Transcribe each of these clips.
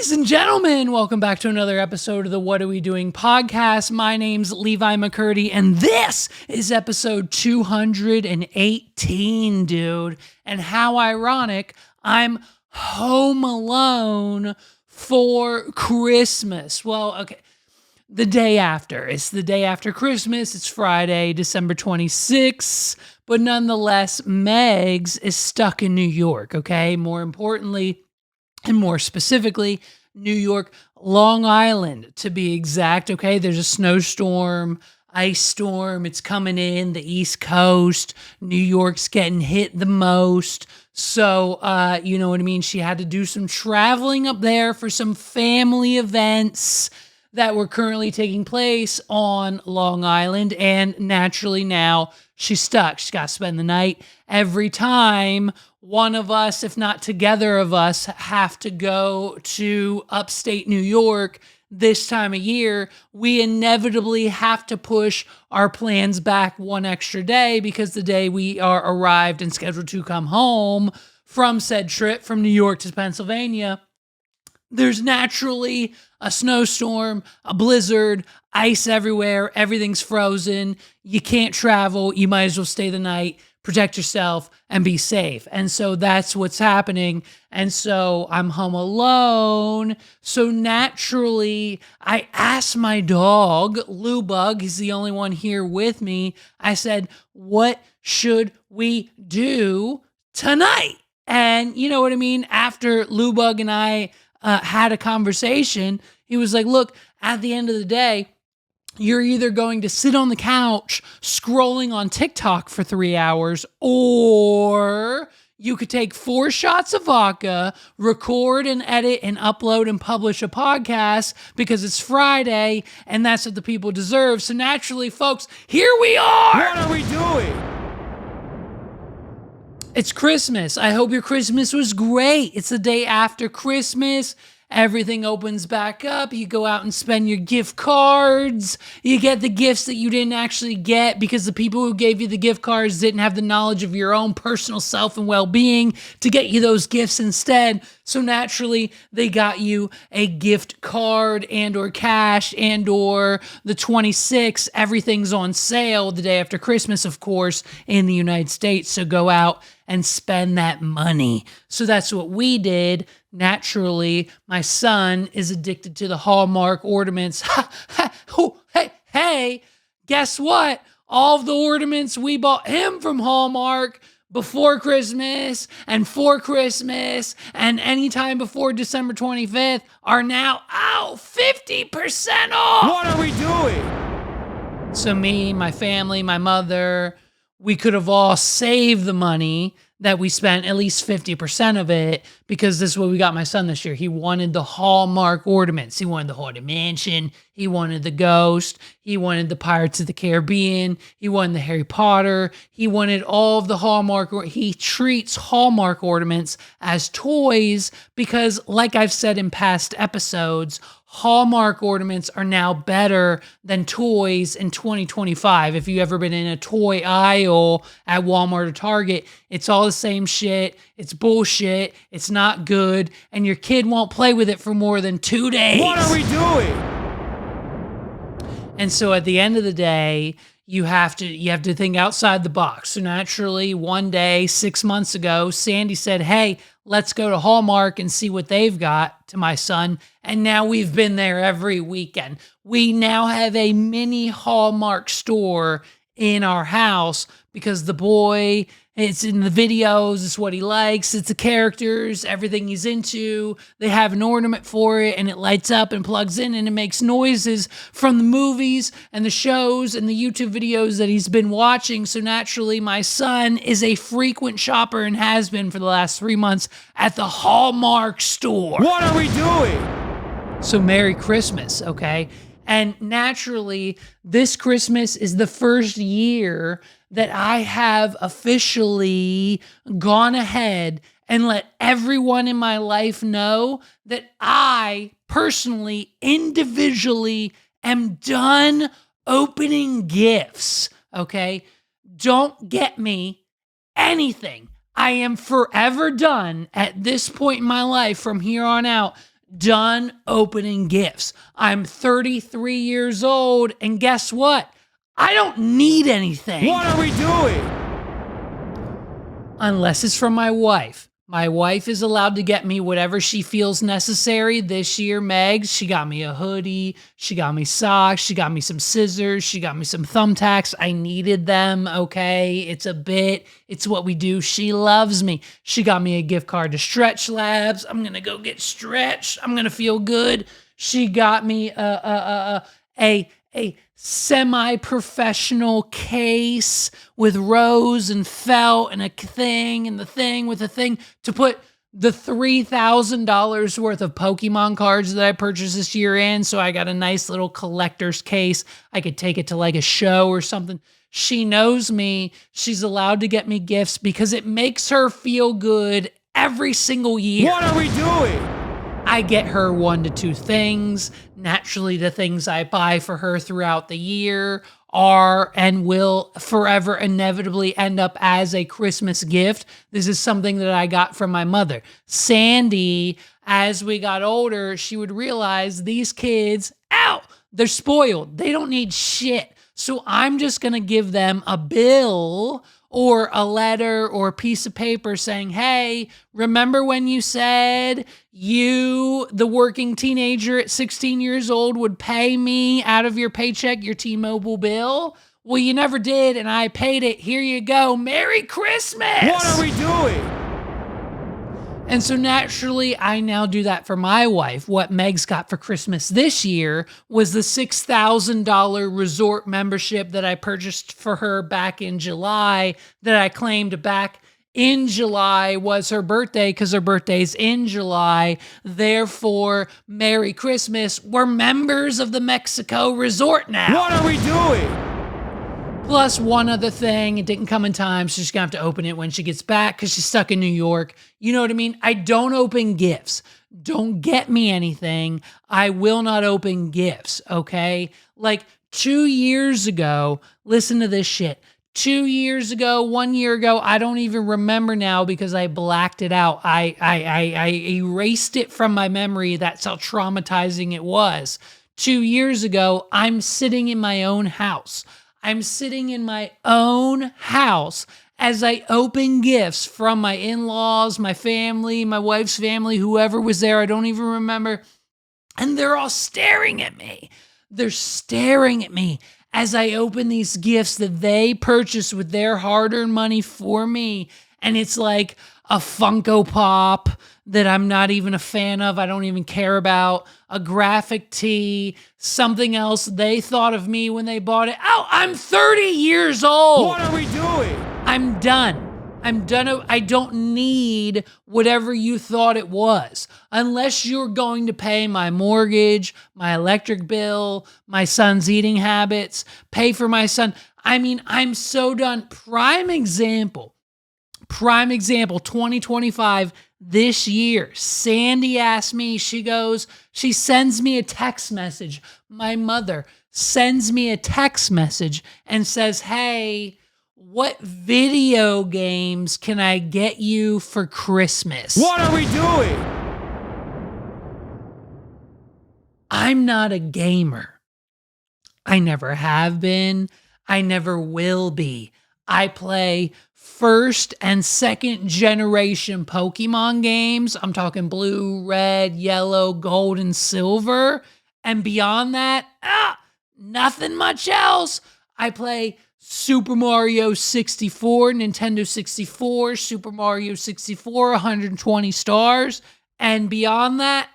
Ladies and gentlemen, welcome back to another episode of the What Are We Doing podcast. My name's Levi McCurdy, and this is episode 218, dude. And how ironic, I'm home alone for Christmas. Well, okay, the day after. It's the day after Christmas. It's Friday, December 26th. But nonetheless, Megs is stuck in New York, okay? More importantly, and more specifically, New York, Long Island, to be exact, okay? There's a snowstorm, ice storm. It's coming in the East Coast. New York's getting hit the most. So, you know what I mean? She had to do some traveling up there for some family events that were currently taking place on Long Island. And naturally now, she's stuck. She's got to spend the night. Every time one of us, if not together of us, have to go to upstate New York this time of year, we inevitably have to push our plans back one extra day because the day we are arrived and scheduled to come home from said trip from New York to Pennsylvania, there's naturally a snowstorm, a blizzard, ice everywhere, everything's frozen, you can't travel, you might as well stay the night, protect yourself, and be safe. And so that's what's happening. And so I'm home alone. So naturally, I asked my dog, Lou Bug, he's the only one here with me, I said, what should we do tonight? And you know what I mean? After Lou Bug and I had a conversation, he was like, look, at the end of the day, you're either going to sit on the couch scrolling on TikTok for 3 hours, or you could take 4 shots of vodka, record and edit and upload and publish a podcast because it's Friday and that's what the people deserve. So naturally, folks, here we are. What are we doing? It's Christmas. I hope your Christmas was great. It's the day after Christmas. Everything opens back up. You go out and spend your gift cards. You get the gifts that you didn't actually get because the people who gave you the gift cards didn't have the knowledge of your own personal self and well-being to get you those gifts instead. So naturally, they got you a gift card and or cash and or the 26th. Everything's on sale the day after Christmas, of course, in the United States. So go out and spend that money. So that's what we did. Naturally, my son is addicted to the Hallmark ornaments. Hey, guess what? All of the ornaments we bought him from Hallmark before Christmas and for Christmas and anytime before December 25th are now out 50% off. What are we doing? So me, my family, my mother, we could have all saved the money that we spent, at least 50% of it, because this is what we got my son this year. He wanted the Hallmark ornaments. He wanted the Haunted Mansion. He wanted the Ghost. He wanted the Pirates of the Caribbean. He wanted the Harry Potter. He wanted all of the Hallmark. He treats Hallmark ornaments as toys because, like I've said in past episodes, Hallmark ornaments are now better than toys in 2025. If you've ever been in a toy aisle at Walmart or Target, it's all the same shit. It's bullshit. It's not good. And your kid won't play with it for more than 2 days. What are we doing? And so at the end of the day, you have to think outside the box. So naturally, one day, 6 months ago, Sandy said, hey, let's go to Hallmark and see what they've got, to my son. And now we've been there every weekend. We now have a mini Hallmark store in our house because the boy, it's in the videos, it's what he likes, it's the characters, everything he's into. They have an ornament for it and it lights up and plugs in and it makes noises from the movies and the shows and the YouTube videos that he's been watching. So naturally, my son is a frequent shopper and has been for the last 3 months at the Hallmark store. What are we doing? So Merry Christmas, okay? And naturally, this Christmas is the first year that I have officially gone ahead and let everyone in my life know that I personally, individually, am done opening gifts, okay? Don't get me anything. I am forever done at this point in my life from here on out done opening gifts. I'm 33 years old, and guess what? I don't need anything. What are we doing? Unless it's from my wife. My wife is allowed to get me whatever she feels necessary. This year, Megs, she got me a hoodie, she got me socks, she got me some scissors, she got me some thumbtacks. I needed them, okay? It's a bit, it's what we do. She loves me. She got me a gift card to Stretch Labs. I'm gonna go get stretched. I'm gonna feel good. She got me a semi-professional case with rose and felt and a thing and the thing with a thing to put the $3,000 worth of Pokemon cards that I purchased this year in. So I got a nice little collector's case. I could take it to like a show or something. She knows me. She's allowed to get me gifts because it makes her feel good every single year. What are we doing? I get her 1 to 2 things. Naturally, the things I buy for her throughout the year are and will forever inevitably end up as a Christmas gift. This is something that I got from my mother. Sandy, as we got older, she would realize these kids, they're spoiled. They don't need shit. So I'm just going to give them a bill or a letter or a piece of paper saying, hey, remember when you said you, the working teenager at 16 years old, would pay me out of your paycheck your T-Mobile bill? Well, you never did, and I paid it. Here you go. Merry Christmas! What are we doing? And so naturally, I now do that for my wife. What Megs got for Christmas this year was the $6,000 resort membership that I purchased for her back in July, that I claimed back in July was her birthday because her birthday's in July. Therefore, Merry Christmas. We're members of the Mexico resort now. What are we doing? Plus one other thing, it didn't come in time, so she's gonna have to open it when she gets back because she's stuck in New York. You know what I mean? I don't open gifts. Don't get me anything. I will not open gifts, okay? Like 2 years ago, listen to this shit. 2 years ago, 1 year ago, I don't even remember now because I blacked it out. I erased it from my memory. That's how traumatizing it was. 2 years ago, I'm sitting in my own house. I'm sitting in my own house as I open gifts from my in-laws, my family, my wife's family, whoever was there. I don't even remember. And they're all staring at me. They're staring at me as I open these gifts that they purchased with their hard-earned money for me. And it's like a Funko Pop that I'm not even a fan of, I don't even care about, a graphic tee, something else they thought of me when they bought it. Oh, I'm 30 years old. What are we doing? I'm done. I'm done. I don't need whatever you thought it was. Unless you're going to pay my mortgage, my electric bill, my son's eating habits, pay for my son. I mean, I'm so done. Prime example, 2025, this year, Sandy asked me, she sends me a text message. My mother sends me a text message and says, hey, what video games can I get you for Christmas? What are we doing? I'm not a gamer. I never have been. I never will be. I play first and second generation Pokemon games. I'm talking blue, red, yellow, gold, and silver. And beyond that, nothing much else. I play Super Mario 64, Nintendo 64, Super Mario 64, 120 stars. And beyond that,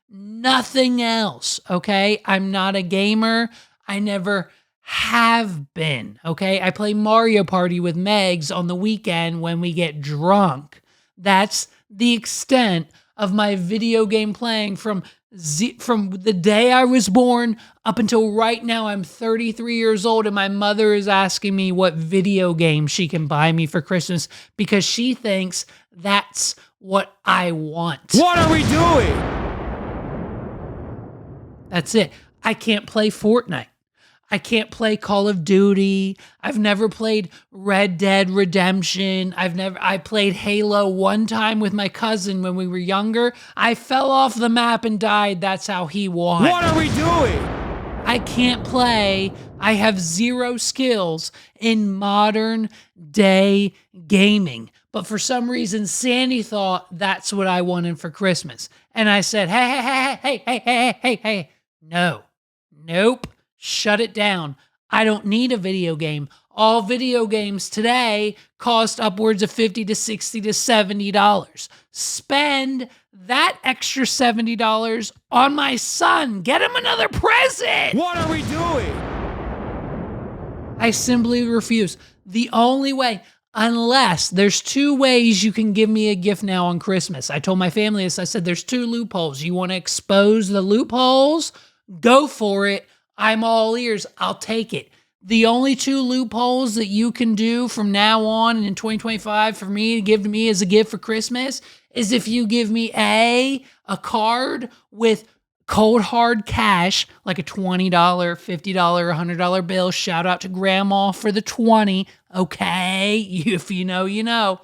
nothing else, okay? I'm not a gamer. I never have been, okay? I play Mario Party with Megs on the weekend when we get drunk. That's the extent of my video game playing from the day I was born up until right now. I'm 33 years old and my mother is asking me what video game she can buy me for Christmas because she thinks that's what I want. What are we doing? That's it. I can't play Fortnite. I can't play Call of Duty. I've never played Red Dead Redemption. I played Halo one time with my cousin when we were younger. I fell off the map and died. That's how he won. What are we doing? I can't play. I have zero skills in modern day gaming. But for some reason, Sandy thought that's what I wanted for Christmas. And I said, hey, no, nope, shut it down. I don't need a video game. All video games today cost upwards of $50 to $60 to $70. Spend that extra $70 on my son. Get him another present. What are we doing? I simply refuse. The only way, unless there's two ways you can give me a gift now on Christmas. I told my family this. I said, there's two loopholes. You want to expose the loopholes? Go for it. I'm all ears. I'll take it. The only two loopholes that you can do from now on and in 2025 for me to give to me as a gift for Christmas is if you give me a card with cold hard cash, like a $20, $50, $100 bill. Shout out to grandma for the 20. Okay. If you know, you know.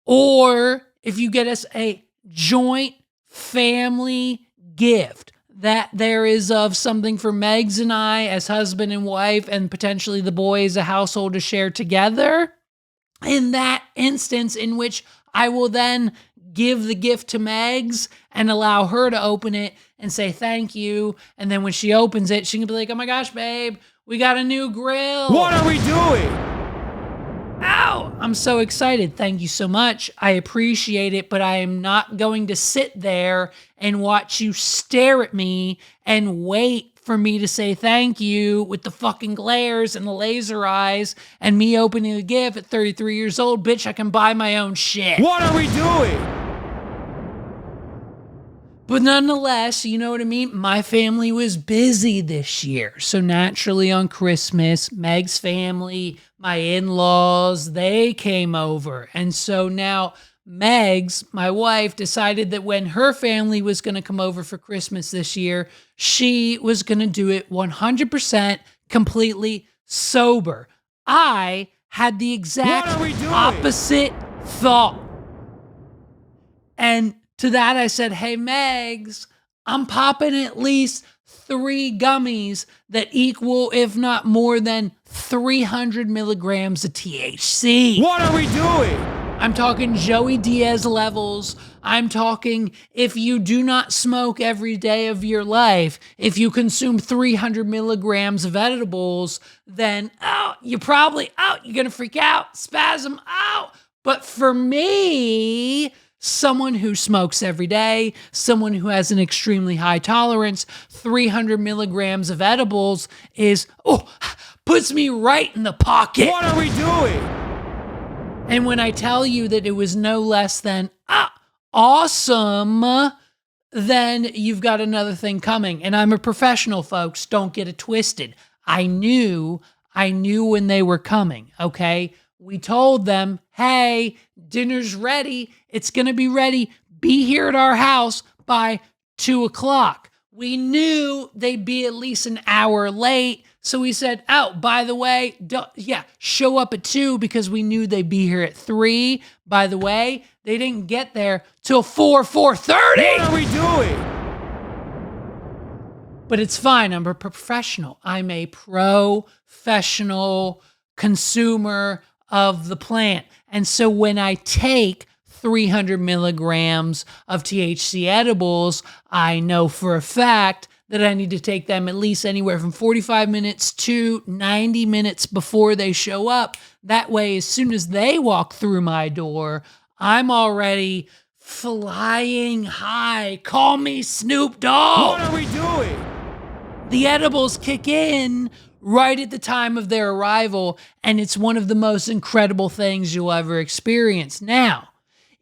Or if you get us a joint family gift that there is of something for Megs and I as husband and wife and potentially the boy as a household to share together. In that instance in which I will then give the gift to Megs and allow her to open it and say thank you. And then when she opens it, she can be like, oh my gosh, babe, we got a new grill. What are we doing? Ow! I'm so excited. Thank you so much. I appreciate it, but I am not going to sit there and watch you stare at me and wait for me to say thank you with the fucking glares and the laser eyes and me opening the gift at 33 years old. Bitch, I can buy my own shit. What are we doing? But nonetheless, you know what I mean? My family was busy this year. So naturally on Christmas, Meg's family, my in-laws, they came over. And so now Megs, my wife, decided that when her family was going to come over for Christmas this year, she was going to do it 100% completely sober. I had the exact opposite thought. And to that, I said, hey, Megs, I'm popping at least 3 gummies that equal, if not more than 300 milligrams of THC. What are we doing? I'm talking Joey Diaz levels. I'm talking if you do not smoke every day of your life, if you consume 300 milligrams of edibles, then, you're going to freak out, spasm, But for me, someone who smokes every day, someone who has an extremely high tolerance, 300 milligrams of edibles puts me right in the pocket. What are we doing? And when I tell you that it was no less than awesome, then you've got another thing coming. And I'm a professional, folks. Don't get it twisted. I knew when they were coming, okay? We told them, hey, dinner's ready. It's going to be ready. Be here at our house by 2:00. We knew they'd be at least an hour late. So we said, by the way, show up at 2 because we knew they'd be here at 3. By the way, they didn't get there till 4:30. What are we doing? But it's fine. I'm a professional. I'm a professional consumer of the plant. And so when I take 300 milligrams of THC edibles, I know for a fact that I need to take them at least anywhere from 45 minutes to 90 minutes before they show up. That way, as soon as they walk through my door, I'm already flying high. Call me Snoop Dogg. What are we doing? The edibles kick in right at the time of their arrival, and it's one of the most incredible things you'll ever experience. Now,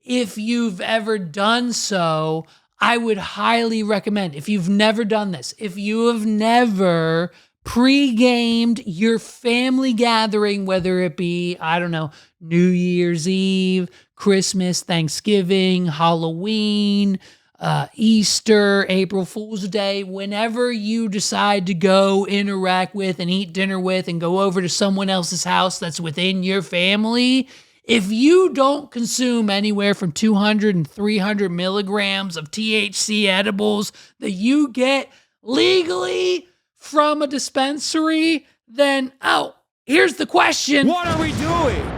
if you've ever done so, I would highly recommend, if you've never done this, if you have never pre-gamed your family gathering, whether it be, New Year's Eve, Christmas, Thanksgiving, Halloween, Easter, April Fool's Day, whenever you decide to go interact with and eat dinner with and go over to someone else's house that's within your family, if you don't consume anywhere from 200 and 300 milligrams of THC edibles that you get legally from a dispensary, then, here's the question. What are we doing?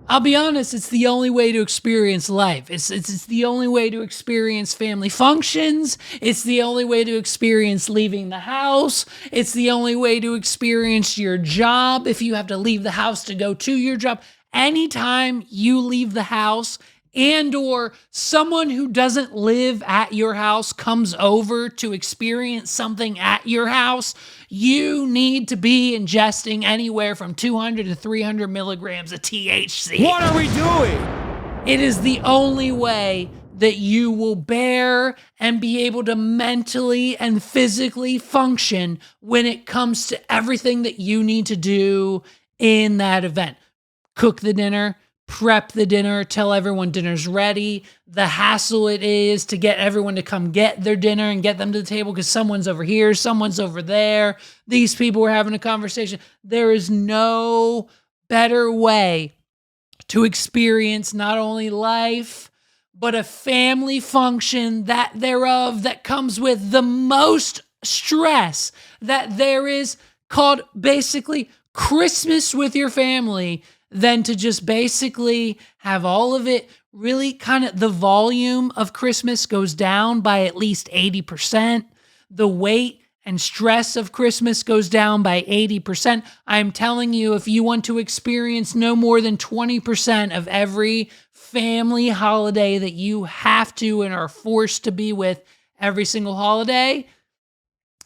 I'll be honest, it's the only way to experience life. It's the only way to experience family functions. It's the only way to experience leaving the house. It's the only way to experience your job if you have to leave the house to go to your job. Anytime you leave the house and or someone who doesn't live at your house comes over to experience something at your house, you need to be ingesting anywhere from 200 to 300 milligrams of THC. What are we doing? It is the only way that you will bear and be able to mentally and physically function when it comes to everything that you need to do in that event. Cook the dinner, prep the dinner, tell everyone dinner's ready, the hassle it is to get everyone to come get their dinner and get them to the table because someone's over here, someone's over there, these people are having a conversation. There is no better way to experience not only life, but a family function that comes with the most stress that there is, called basically Christmas with your family, than to just basically have all of it really kind of, the volume of Christmas goes down by at least 80%. The weight and stress of Christmas goes down by 80%. I'm telling you, if you want to experience no more than 20% of every family holiday that you have to and are forced to be with every single holiday,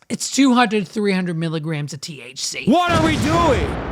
it's 200 to 300 milligrams of THC. What are we doing?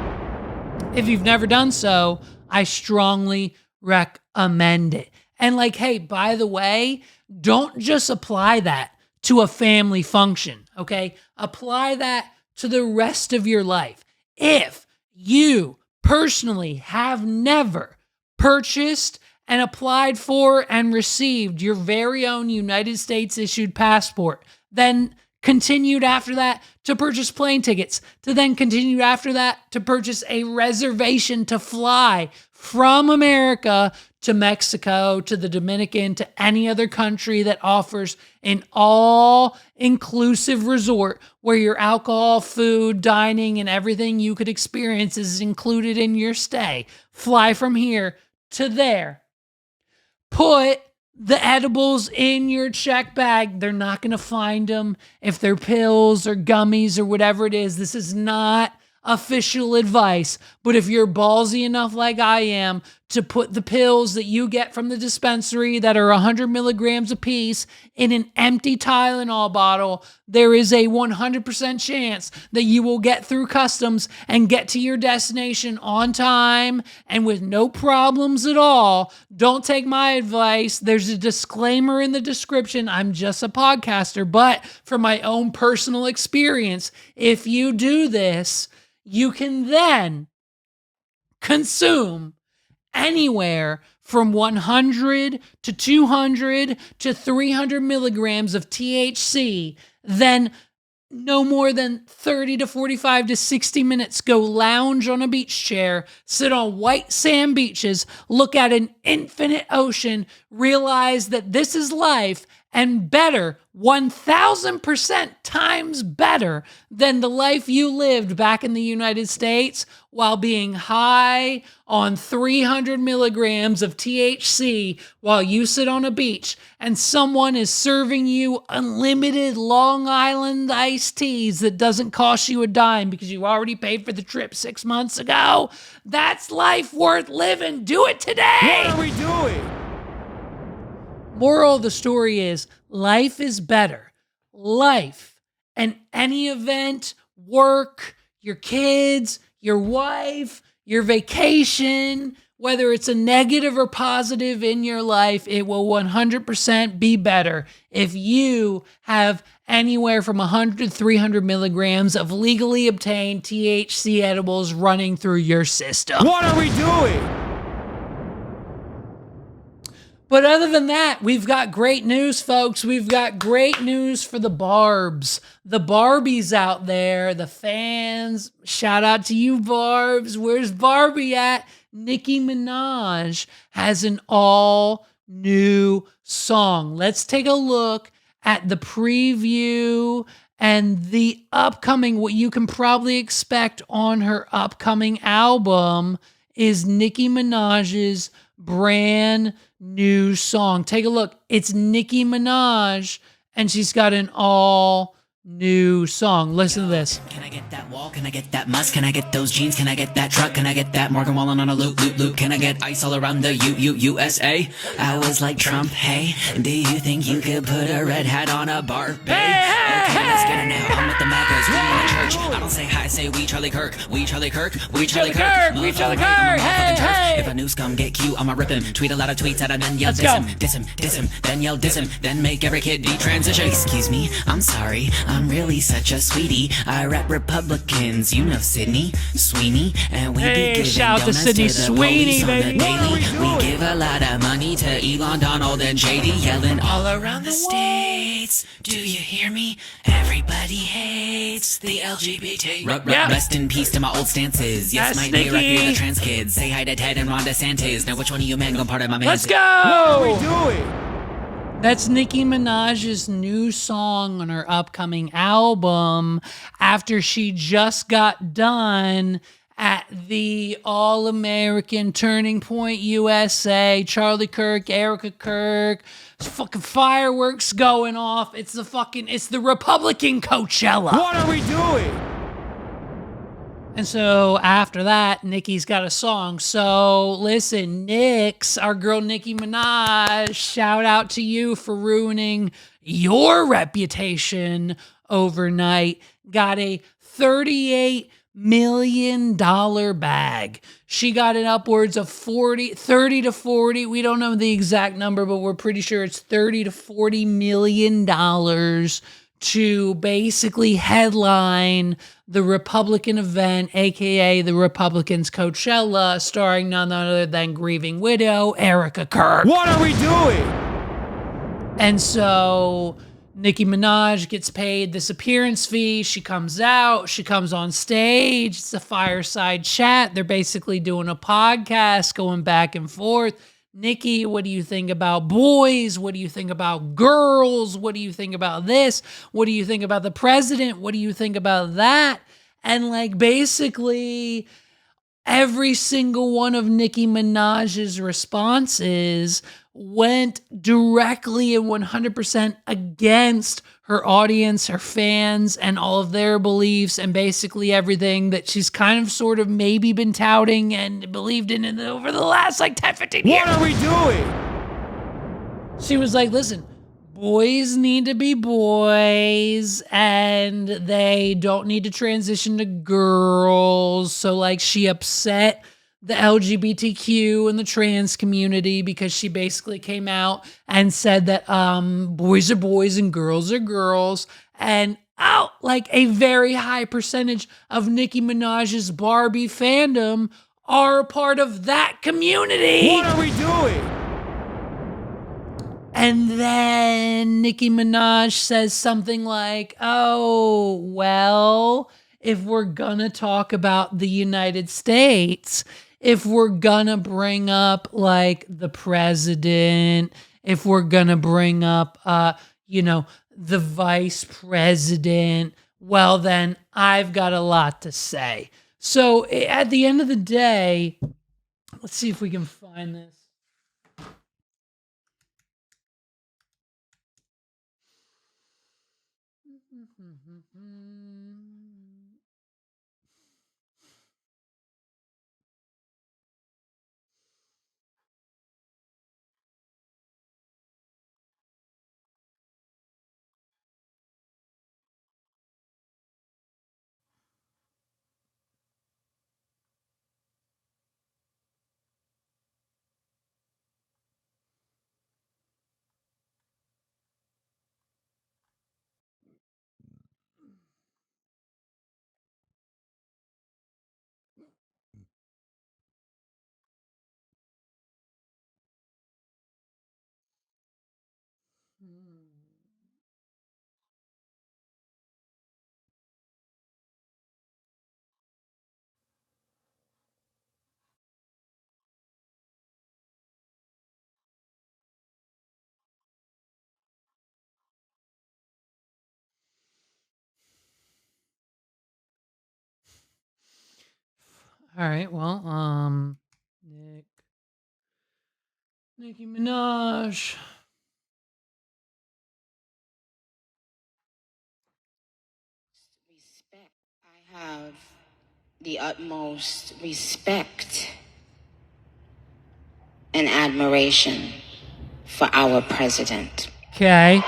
If you've never done so, I strongly recommend it. And hey, by the way, don't just apply that to a family function, okay? Apply that to the rest of your life. If you personally have never purchased and applied for and received your very own United States issued passport, then continued after that to purchase plane tickets, to then continue after that to purchase a reservation to fly from America to Mexico, to the Dominican, to any other country that offers an all-inclusive resort where your alcohol, food, dining, and everything you could experience is included in your stay. Fly from here to there. Put the edibles in your check bag. They're not going to find them if they're pills or gummies or whatever it is. This is not official advice, but if you're ballsy enough like I am to put the pills that you get from the dispensary that are 100 milligrams a piece in an empty Tylenol bottle, there is a 100% chance that you will get through customs and get to your destination on time and with no problems at all. Don't take my advice. There's a disclaimer in the description. I'm just a podcaster, but from my own personal experience, if you do this, you can then consume anywhere from 100 to 200 to 300 milligrams of THC, then no more than 30 to 45 to 60 minutes go lounge on a beach chair, sit on white sand beaches, look at an infinite ocean, realize that this is life, and better, 1,000% times better than the life you lived back in the United States while being high on 300 milligrams of THC while you sit on a beach and someone is serving you unlimited Long Island iced teas that doesn't cost you a dime because you already paid for the trip 6 months ago. That's life worth living. Do it today. What are we doing? Moral of the story is life is better. Life and any event, work, your kids, your wife, your vacation, whether it's a negative or positive in your life, it will 100% be better if you have anywhere from 100 to 300 milligrams of legally obtained THC edibles running through your system. What are we doing? But other than that, we've got great news, folks. We've got great news for the Barbs. The Barbies out there, the fans. Shout out to you, Barbs. Where's Barbie at? Nicki Minaj has an all new song. Let's take a look at the preview and the upcoming, what you can probably expect on her upcoming album is Nicki Minaj's brand new song. Take a look. It's Nicki Minaj, and she's got an all new song. Listen to this. Can I get that wall? Can I get that must? Can I get those jeans? Can I get that truck? Can I get that Morgan Wallen on a loop? Can I get ice all around the USA? I was like Trump, hey, do you think you could put a red hat on a Barbie? Okay, let's get it now. I'm with the Megs, we in the church. I don't say hi, say we Charlie Kirk. We Charlie Kirk, we Charlie Kirk. We Charlie Kirk, hey, hey. If a new scum get cute, I'ma rip him. Tweet a lot of tweets at him and yell diss him, then yell diss him, then make every kid detransition. Excuse me, I'm sorry, I'm really such a sweetie. I rap Republicans, you know Sydney Sweeney, and we be giving shout out to donuts Sydney to the Sweeney, police on the baby. daily. We give a lot of money to Elon, Donald, and JD, yelling all around the states. Do you hear me? Everybody hates the LGBT. Rest in peace to my old stances. Yes, That's my dear, I hear Nicki. the trans kids. Say hi to Ted and Ron DeSantis. Now which one of you men gonna part of my man? Let's What are we go. doing? That's Nicki Minaj's new song on her upcoming album after she just got done at the All-American Turning Point USA. Charlie Kirk, Erica Kirk, fucking fireworks going off. It's the Republican Coachella. What are we doing? And so after that, Nicki's got a song. So listen, our girl Nicki Minaj, shout out to you for ruining your reputation overnight. Got a $38 million bag. She got an upwards of 30 to 40. We don't know the exact number, but we're pretty sure it's 30 to 40 million dollars to basically headline the Republican event, aka the Republicans Coachella, starring none other than grieving widow Erica Kirk. What are we doing? And so Nicki Minaj gets paid this appearance fee. She comes out, she comes on stage. It's a fireside chat. They're basically doing a podcast, going back and forth. Nicki, what do you think about boys? What do you think about girls? What do you think about this? What do you think about the president? What do you think about that? And like basically every single one of Nicki Minaj's responses went directly and 100% against her audience, her fans, and all of their beliefs, and basically everything that she's kind of sort of maybe been touting and believed in over the last like 10, 15 years. What are we doing? She was like, listen, boys need to be boys and they don't need to transition to girls. So like she upset the LGBTQ and the trans community because she basically came out and said that boys are boys and girls are girls. And like a very high percentage of Nicki Minaj's Barbie fandom are a part of that community. What are we doing? And then Nicki Minaj says something like, oh, well, if we're gonna talk about the United States, if we're gonna bring up like the president, if we're gonna bring up, the vice president, well, then I've got a lot to say. So at the end of the day, let's see if we can find this. All right. Well, Nicki Minaj. Respect. I have the utmost respect and admiration for our president. Okay.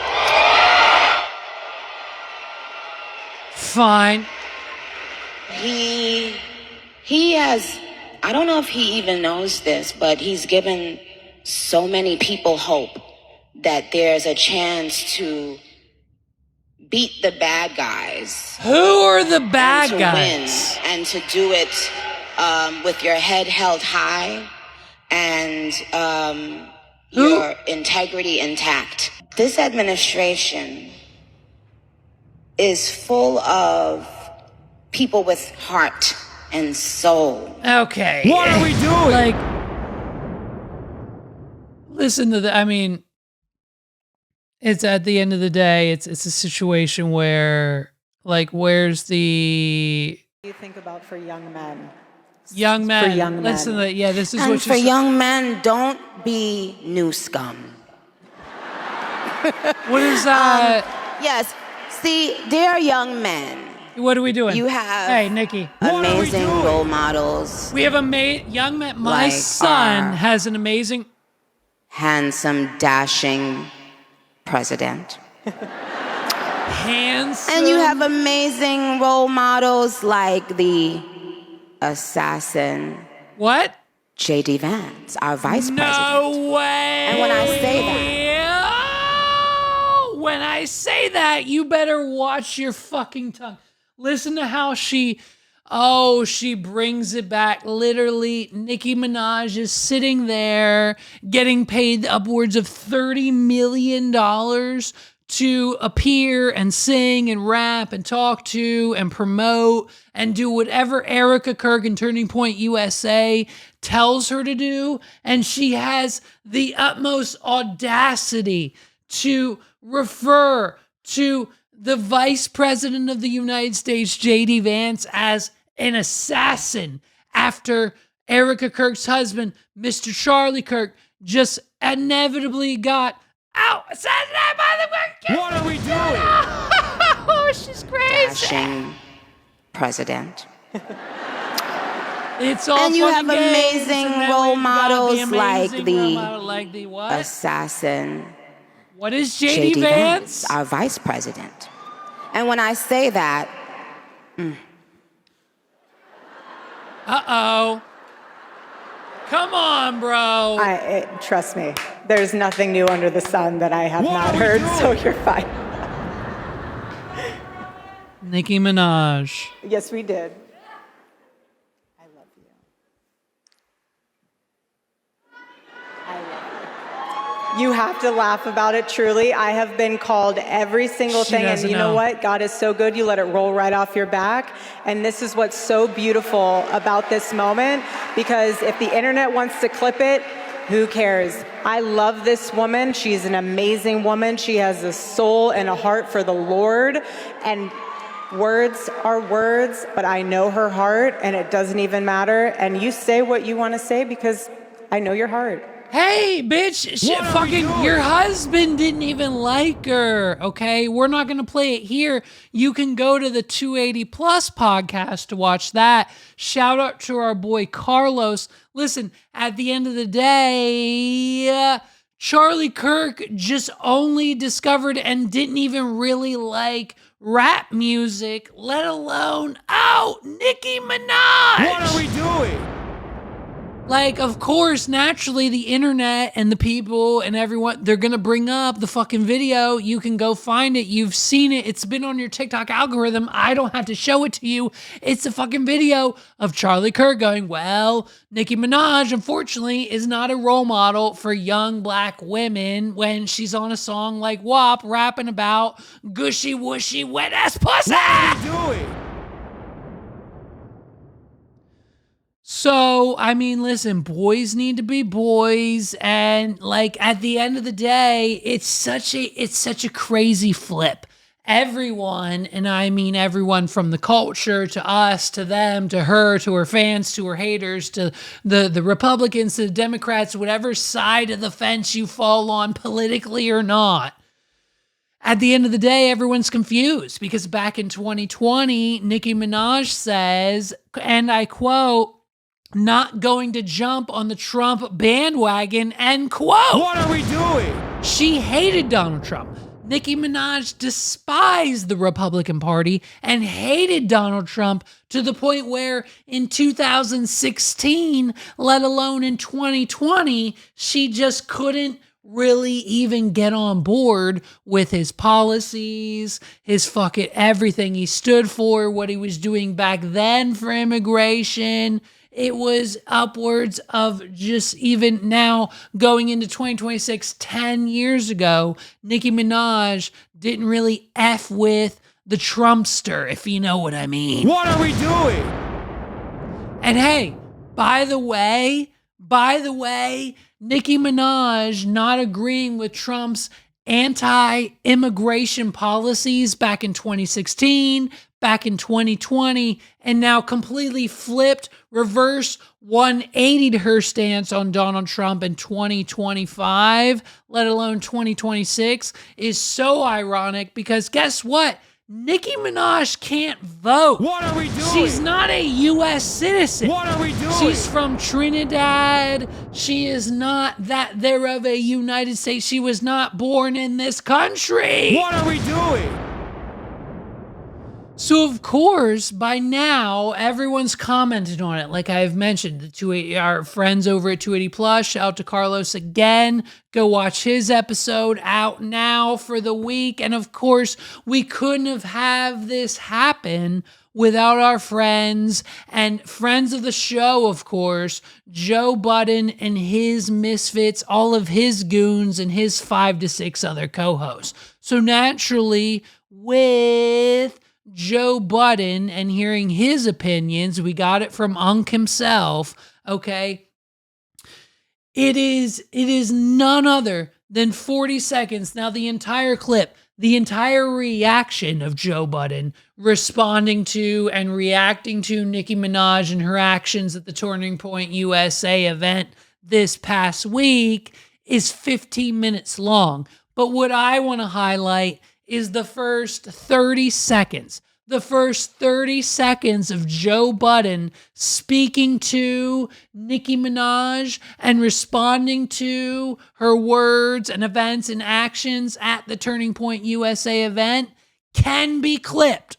Fine. He has, I don't know if he even knows this, but he's given so many people hope that there's a chance to beat the bad guys. Who are the bad and to guys? win and to do it with your head held high and your integrity intact. This administration is full of people with heart and soul. Okay. What are we doing? Like, listen to the. I mean, it's at the end of the day, it's a situation where, like, where's the You think about for young men. young men? For young Listen men. to yeah. This is And what for you're. young men, don't be new scum. What is that? Yes, see, dear young men, What are we doing? you have Hey, Nikki. What are we amazing doing? role models, We have young men. My Like son our- has an amazing. handsome, dashing president. Handsome. And you have amazing role models like the assassin what? J.D. Vance, our vice president. No way. And when I say when I say that, you better watch your fucking tongue. Listen to how she brings it back. Literally, Nicki Minaj is sitting there getting paid upwards of $30 million to appear and sing and rap and talk to and promote and do whatever Erica Kirk and Turning Point USA tells her to do. And she has the utmost audacity to refer to the Vice President of the United States, J.D. Vance, as an assassin after Erica Kirk's husband, Mr. Charlie Kirk, just inevitably got assassinated by the What are we doing? Oh, she's crazy. dashing president. It's all And you fun have and games, amazing and then role we've got the models amazing like the role model, like the what? Assassin What is J.D. J.D. Vance? Vance, our vice president. And when I say that, Uh-oh. Come on, bro. Trust me, there's nothing new under the sun that I have What not are we heard, so doing? you're fine. Nicki Minaj. Yes, we did. I love you. I love you. You have to laugh about it, truly. I have been called every single She thing, and doesn't you know know. what? God is so good, you let it roll right off your back. And this is what's so beautiful about this moment, because if the internet wants to clip it, who cares? I love this woman. She's an amazing woman. She has a soul and a heart for the Lord. And words are words, but I know her heart, and it doesn't even matter. And you say what you want to say because I know your heart. Hey, bitch, What are we fucking, doing? your husband didn't even like her, okay? We're not going to play it here. You can go to the 280 Plus podcast to watch that. Shout out to our boy Carlos. Listen, at the end of the day, Charlie Kirk just only discovered and didn't even really like rap music, let alone, Nicki Minaj. What are we doing? Like, of course, naturally, the internet and the people and everyone, they're going to bring up the fucking video. You can go find it. You've seen it. It's been on your TikTok algorithm. I don't have to show it to you. It's a fucking video of Charlie Kirk going, well, Nicki Minaj, unfortunately, is not a role model for young black women when she's on a song like WAP rapping about gushy, whooshy, wet-ass pussy. What are we doing? So, I mean, listen, boys need to be boys, and like at the end of the day, it's such a crazy flip. Everyone, and I mean everyone from the culture to us, to them, to her, to her fans, to her haters, to the Republicans, to the Democrats, whatever side of the fence you fall on politically or not. At the end of the day, everyone's confused because back in 2020, Nicki Minaj says, and I quote, not going to jump on the Trump bandwagon, end quote. What are we doing? She hated Donald Trump. Nicki Minaj despised the Republican Party and hated Donald Trump to the point where in 2016, let alone in 2020, she just couldn't really even get on board with his policies, his fucking everything he stood for, what he was doing back then for immigration. It was upwards of just even now going into 2026, 10 years ago, Nicki Minaj didn't really F with the Trumpster, if you know what I mean. What are we doing? And hey, by the way, Nicki Minaj not agreeing with Trump's anti-immigration policies back in 2016, back in 2020, and now completely flipped, reverse 180 to her stance on Donald Trump in 2025, let alone 2026, is so ironic because guess what? Nicki Minaj can't vote. What are we doing? She's not a U.S. citizen. What are we doing? She's from Trinidad. She is not that thereof a United States. She was not born in this country. What are we doing? So, of course, by now, everyone's commented on it. Like I've mentioned, our friends over at 280 Plus, shout out to Carlos again. Go watch his episode out now for the week. And of course, we couldn't have had this happen without our friends and friends of the show, of course, Joe Budden and his misfits, all of his goons and his 5 to 6 other co-hosts. So naturally, with Joe Budden and hearing his opinions, we got it from Unc himself, okay? It is none other than 40 seconds. Now, the entire clip, the entire reaction of Joe Budden responding to and reacting to Nicki Minaj and her actions at the Turning Point USA event this past week is 15 minutes long. But what I want to highlight is the first 30 seconds. The first 30 seconds of Joe Budden speaking to Nicki Minaj and responding to her words and events and actions at the Turning Point USA event can be clipped,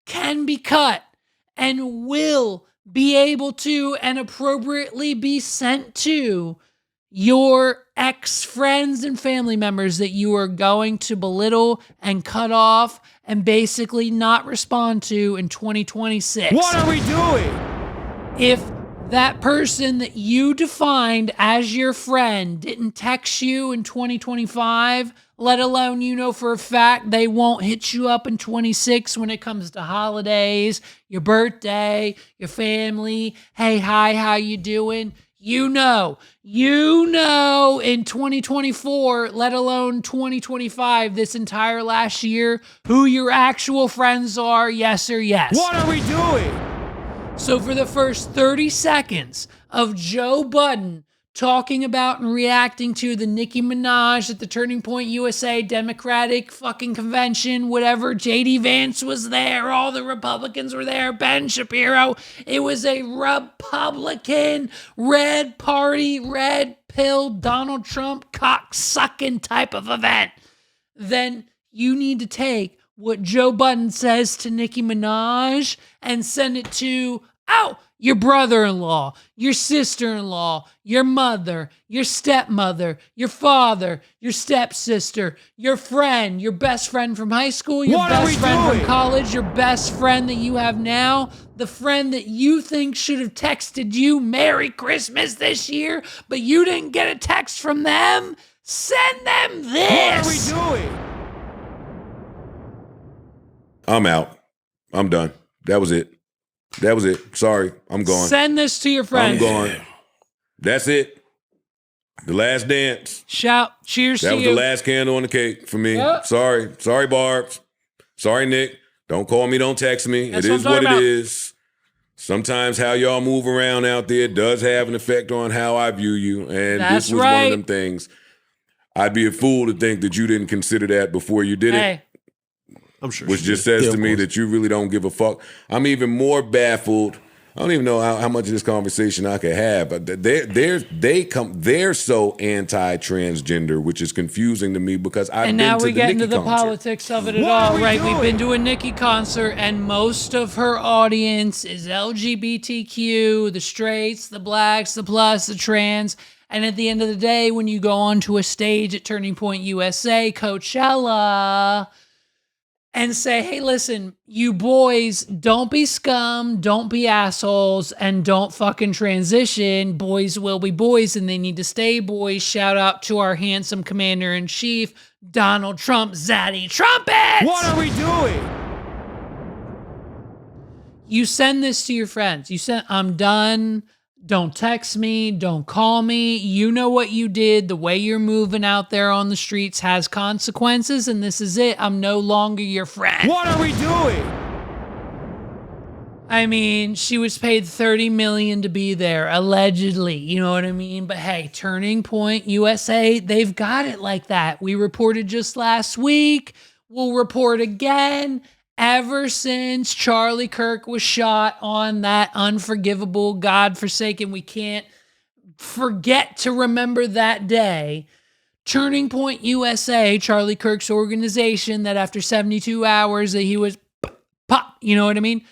can be cut, and will be able to and appropriately be sent to your ex-friends and family members that you are going to belittle and cut off and basically not respond to in 2026. What are we doing? If that person that you defined as your friend didn't text you in 2025, let alone you know for a fact they won't hit you up in 26 when it comes to holidays, your birthday, your family, hey, hi, how you doing? You know in 2024, let alone 2025, this entire last year, who your actual friends are, yes or yes. What are we doing? So for the first 30 seconds of Joe Budden talking about and reacting to the Nicki Minaj at the Turning Point USA Democratic fucking convention, whatever, JD Vance was there, all the Republicans were there, Ben Shapiro. It was a Republican, red party, red pill, Donald Trump cock-sucking type of event. Then you need to take what Joe Budden says to Nicki Minaj and send it to, oh, your brother-in-law, your sister-in-law, your mother, your stepmother, your father, your stepsister, your friend, your best friend from high school, your What are best we friend from doing? college, your best friend that you have now, the friend that you think should have texted you Merry Christmas this year, but you didn't get a text from them. Send them this. What are we doing? I'm out. I'm done. That was it. Sorry, I'm gone. Send this to your friends. I'm gone. That's it. The last dance. Shout, cheers That to was you. the last candle on the cake for me. Yep. Sorry, Barbs. Sorry, Nick. Don't call me. Don't text me. That's It what is I'm what talking it about. is. Sometimes how y'all move around out there does have an effect on how I view you, and That's this was one right. of them things. I'd be a fool to think that you didn't consider that before you did it. Hey, I'm sure. Which she just did. says Yeah, to of me course. that you really don't give a fuck. I'm even more baffled. I don't even know how much of this conversation I could have. But they're so anti-transgender, which is confusing to me because I've and been now to we the get Nicki into the concert. politics of it at What are all, we right? We've been doing? to a Nicki concert, and most of her audience is LGBTQ, the straights, the blacks, the plus, the trans. And at the end of the day, when you go onto a stage at Turning Point USA, Coachella, and say, hey, listen, you boys, don't be scum, don't be assholes, and don't fucking transition. Boys will be boys, and they need to stay boys. Shout out to our handsome commander-in-chief, Donald Trump, Zaddy Trumpets! What are we doing? You send this to your friends. You send, I'm done. Don't text me. Don't call me. You know what you did. The way you're moving out there on the streets has consequences, and this is it. I'm no longer your friend. What are we doing? I mean, she was paid $30 million to be there, allegedly. You know what I mean? But hey, Turning Point USA, they've got it like that. We reported just last week. We'll report again. Ever since Charlie Kirk was shot on that unforgivable, godforsaken, we can't forget to remember that day. Turning Point USA, Charlie Kirk's organization, that after 72 hours that he was pop, you know what I mean?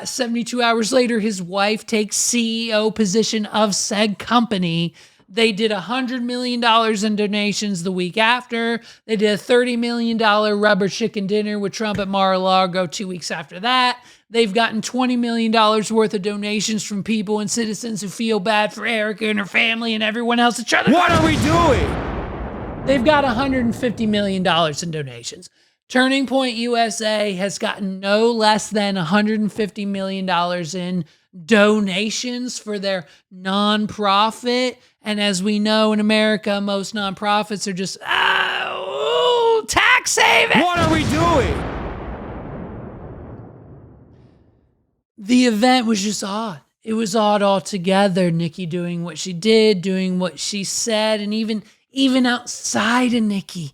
72 hours later, his wife takes CEO position of said company. They did $100 million in donations the week after. They did a $30 million rubber chicken dinner with Trump at Mar-a-Lago 2 weeks after that. They've gotten $20 million worth of donations from people and citizens who feel bad for Erica and her family and everyone else at Charlie. What are we doing? They've got $150 million in donations. Turning Point USA has gotten no less than $150 million in donations for their nonprofit. And as we know in America, most nonprofits are just, tax saving. What are we doing? The event was just odd. It was odd altogether. Nicki doing what she did, doing what she said, and even outside of Nicki,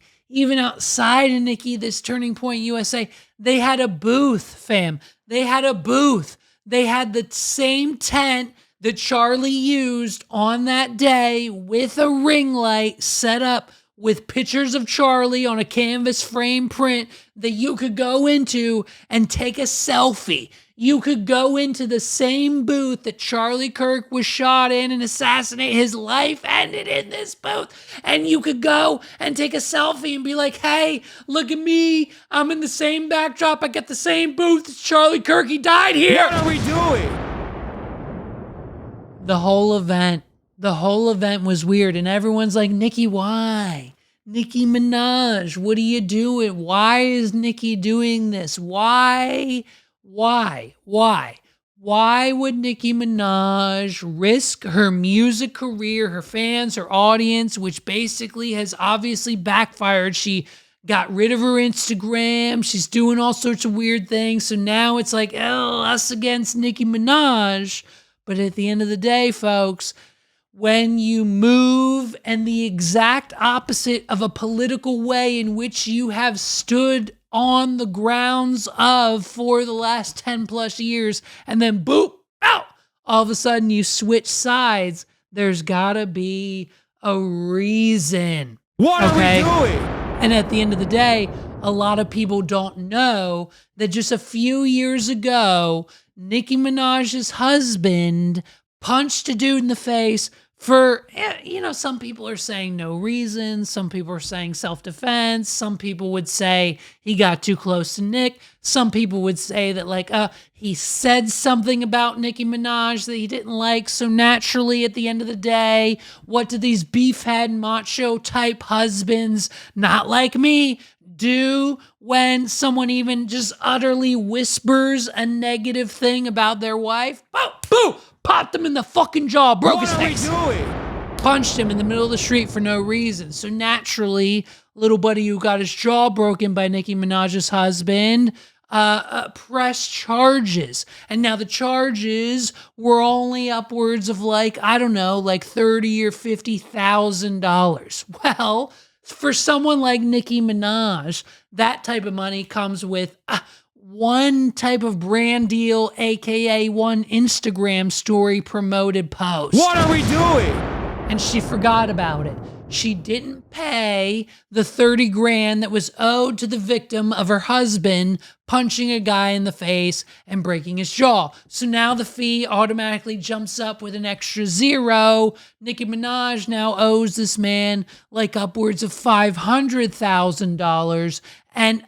this Turning Point USA, they had a booth, fam. They had a booth. They had the same tent that Charlie used on that day with a ring light set up with pictures of Charlie on a canvas frame print that you could go into and take a selfie. You could go into the same booth that Charlie Kirk was shot in and assassinated. His life ended in this booth. And you could go and take a selfie and be like, hey, look at me. I'm in the same backdrop. I got the same booth as Charlie Kirk. He died here. What are we doing? The whole event was weird. And everyone's like, Nicki, why? Nicki Minaj, what are you doing? Why is Nicki doing this? Why? Why would Nicki Minaj risk her music career, her fans, her audience, which basically has obviously backfired? She got rid of her Instagram. She's doing all sorts of weird things. So now it's like, us against Nicki Minaj. But at the end of the day, folks, when you move in the exact opposite of a political way in which you have stood on the grounds of for the last 10 plus years, and then boop, out, all of a sudden you switch sides, there's gotta be a reason. What are we doing? And at the end of the day, a lot of people don't know that just a few years ago, Nicki Minaj's husband punched a dude in the face for, some people are saying no reason. Some people are saying self-defense. Some people would say he got too close to Nick. Some people would say that he said something about Nicki Minaj that he didn't like. So naturally, at the end of the day, what do these beefhead macho type husbands, not like me, do when someone even just utterly whispers a negative thing about their wife? Boo! Boo! Popped him in the fucking jaw, broke his face. What are we doing? Punched him in the middle of the street for no reason. So naturally, little buddy who got his jaw broken by Nicki Minaj's husband pressed charges. And now the charges were only upwards of $30,000 or $50,000. Well, for someone like Nicki Minaj, that type of money comes with one type of brand deal, aka one Instagram story promoted post. What are we doing? And she forgot about it. She didn't pay the 30 grand that was owed to the victim of her husband punching a guy in the face and breaking his jaw. So now the fee automatically jumps up with an extra zero. Nicki Minaj now owes this man upwards of $500,000. And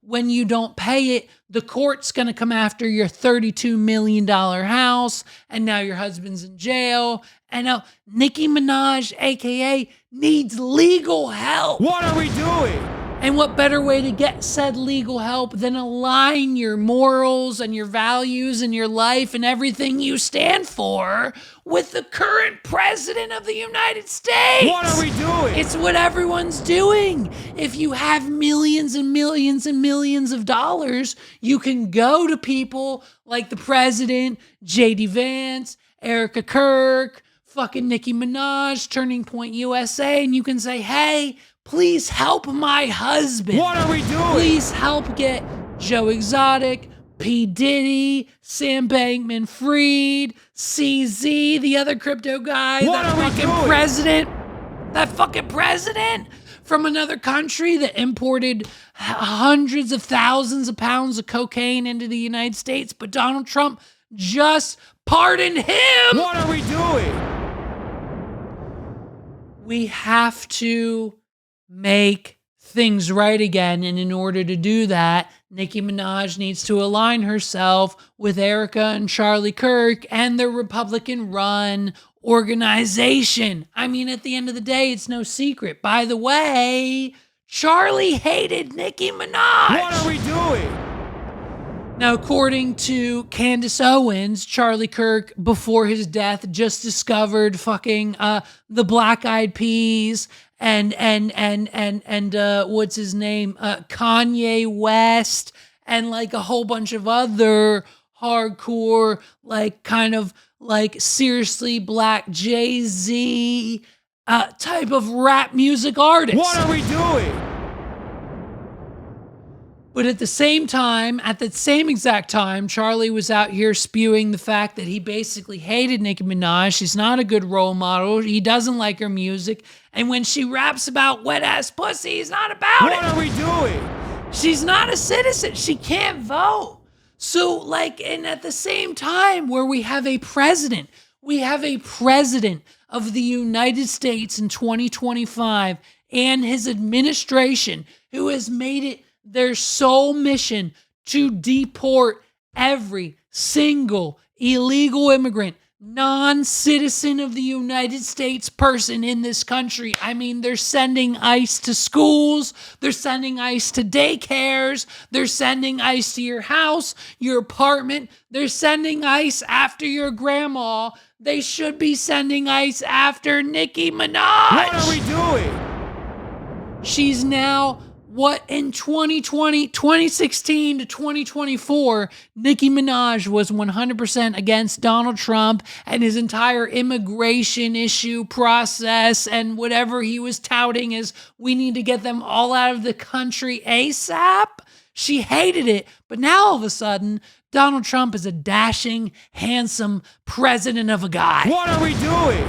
when you don't pay it, the court's going to come after your $32 million house, and now your husband's in jail. And now Nicki Minaj, aka, needs legal help. What are we doing? And what better way to get said legal help than align your morals and your values and your life and everything you stand for with the current president of the United States? What are we doing? It's what everyone's doing. If you have millions and millions and millions of dollars, you can go to people like the president, J.D. Vance, Erica Kirk, fucking Nicki Minaj, Turning Point USA, and you can say, hey, please help my husband. What are we doing? Please help get Joe Exotic, P. Diddy, Sam Bankman-Fried, CZ, the other crypto guy, What that are we fucking doing? president from another country that imported hundreds of thousands of pounds of cocaine into the United States, but Donald Trump just pardoned him. What are we doing? We have to make things right again. And in order to do that, Nicki Minaj needs to align herself with Erica and Charlie Kirk and their Republican-run organization. I mean, at the end of the day, it's no secret. By the way, Charlie hated Nicki Minaj. What are we doing? Now, according to Candace Owens, Charlie Kirk, before his death, just discovered fucking the Black Eyed Peas and what's his name, Kanye West, and a whole bunch of other hardcore, seriously black Jay-Z type of rap music artists. What are we doing? But at the same exact time, Charlie was out here spewing the fact that he basically hated Nicki Minaj. She's not a good role model. He doesn't like her music. And when she raps about wet-ass pussy, he's not about it. What are we doing? She's not a citizen. She can't vote. So, and at the same time where we have a president of the United States in 2025 and his administration who has made it their sole mission to deport every single illegal immigrant, non-citizen of the United States person in this country. I mean, they're sending ICE to schools, they're sending ICE to daycares, they're sending ICE to your house, your apartment, they're sending ICE after your grandma. They should be sending ICE after Nicki Minaj. What are we doing? She's now in 2016 to 2024, Nicki Minaj was 100% against Donald Trump and his entire immigration issue process and whatever he was touting as we need to get them all out of the country ASAP. She hated it, but now all of a sudden, Donald Trump is a dashing, handsome president of a guy. What are we doing?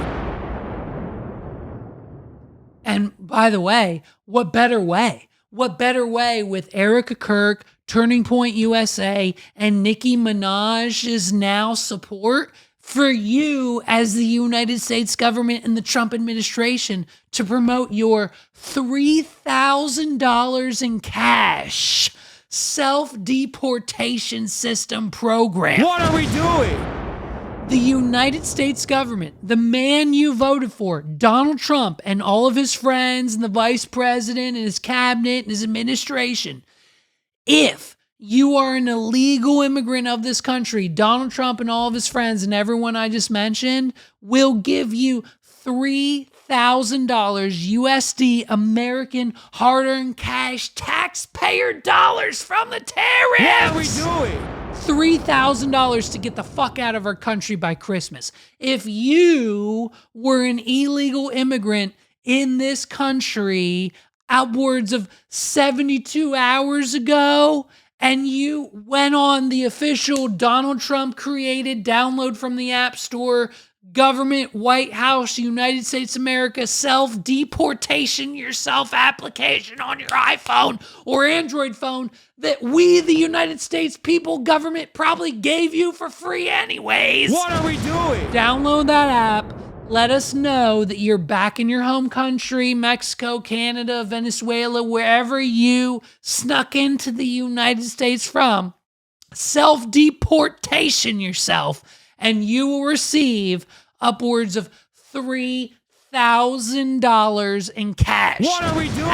And by the way, what better way? What better way with Erica Kirk, Turning Point USA, and Nicki Minaj's now support for you as the United States government and the Trump administration to promote your $3,000 in cash self-deportation system program. What are we doing? The United States government, the man you voted for, Donald Trump, and all of his friends, and the vice president, and his cabinet, and his administration, if you are an illegal immigrant of this country, Donald Trump and all of his friends and everyone I just mentioned will give you $3,000 USD American hard-earned cash taxpayer dollars from the tariffs. What are we doing? $3,000 to get the fuck out of our country by Christmas. If you were an illegal immigrant in this country upwards of 72 hours ago, and you went on the official Donald Trump created download from the App Store, government, White House, United States America, self-deportation yourself application on your iPhone or Android phone that we, the United States people, government probably gave you for free anyways. What are we doing? Download that app. Let us know that you're back in your home country, Mexico, Canada, Venezuela, wherever you snuck into the United States from. Self-deportation yourself, and you will receive upwards of $3,000 in cash. What are we doing?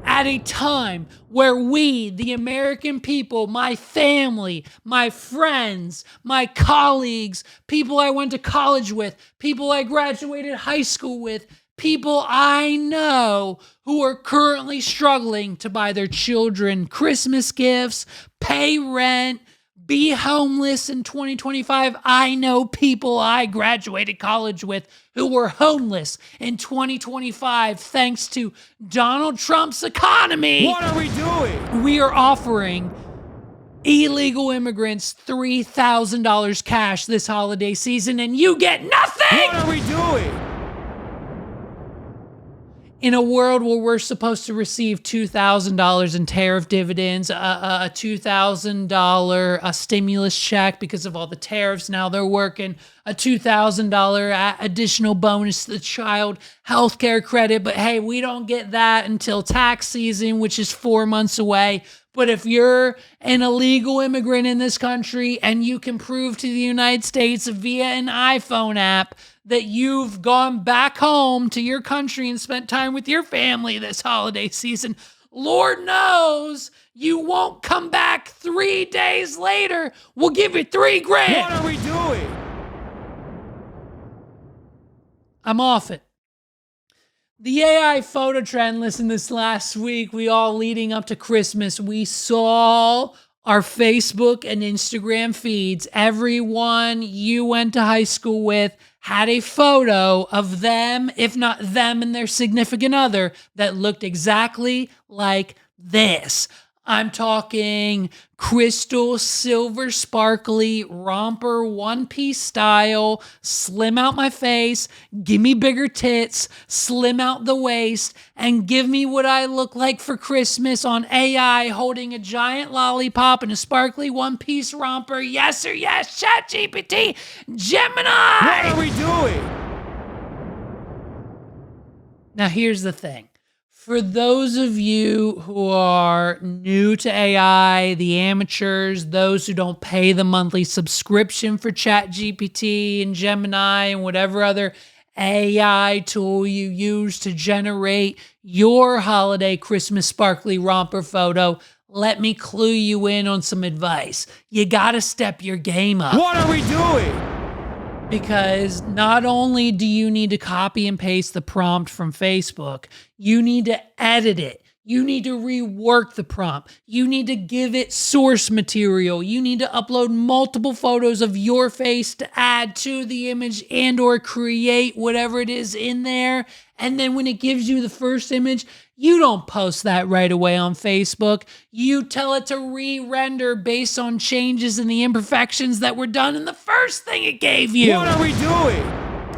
At a time where we, the American people, my family, my friends, my colleagues, people I went to college with, people I graduated high school with, people I know who are currently struggling to buy their children Christmas gifts, pay rent, be homeless in 2025. I know people I graduated college with who were homeless in 2025 thanks to Donald Trump's economy. What are we doing? We are offering illegal immigrants $3,000 cash this holiday season, and you get nothing! What are we doing? In a world where we're supposed to receive $2,000 in tariff dividends, a $2,000 stimulus check because of all the tariffs now they're working, a $2,000 additional bonus to the child health care credit. But hey, we don't get that until tax season, which is 4 months away. But if you're an illegal immigrant in this country and you can prove to the United States via an iPhone app that you've gone back home to your country and spent time with your family this holiday season, Lord knows you won't come back 3 days later. We'll give you $3,000. What are we doing? I'm off it. The AI photo trend, listen, this last week, we all leading up to Christmas, we saw our Facebook and Instagram feeds. Everyone you went to high school with had a photo of them, if not them and their significant other, that looked exactly like this. I'm talking crystal, silver, sparkly, romper, one-piece style, slim out my face, give me bigger tits, slim out the waist, and give me what I look like for Christmas on AI holding a giant lollipop and a sparkly one-piece romper. Yes or yes, ChatGPT, Gemini! What are we doing? Now here's the thing. For those of you who are new to AI, the amateurs, those who don't pay the monthly subscription for ChatGPT and Gemini and whatever other AI tool you use to generate your holiday Christmas sparkly romper photo, let me clue you in on some advice. You gotta step your game up. What are we doing? Because not only do you need to copy and paste the prompt from Facebook, you need to edit it. You need to rework the prompt. You need to give it source material. You need to upload multiple photos of your face to add to the image and or create whatever it is in there. And then when it gives you the first image, you don't post that right away on Facebook. You tell it to re-render based on changes in the imperfections that were done in the first thing it gave you. What are we doing?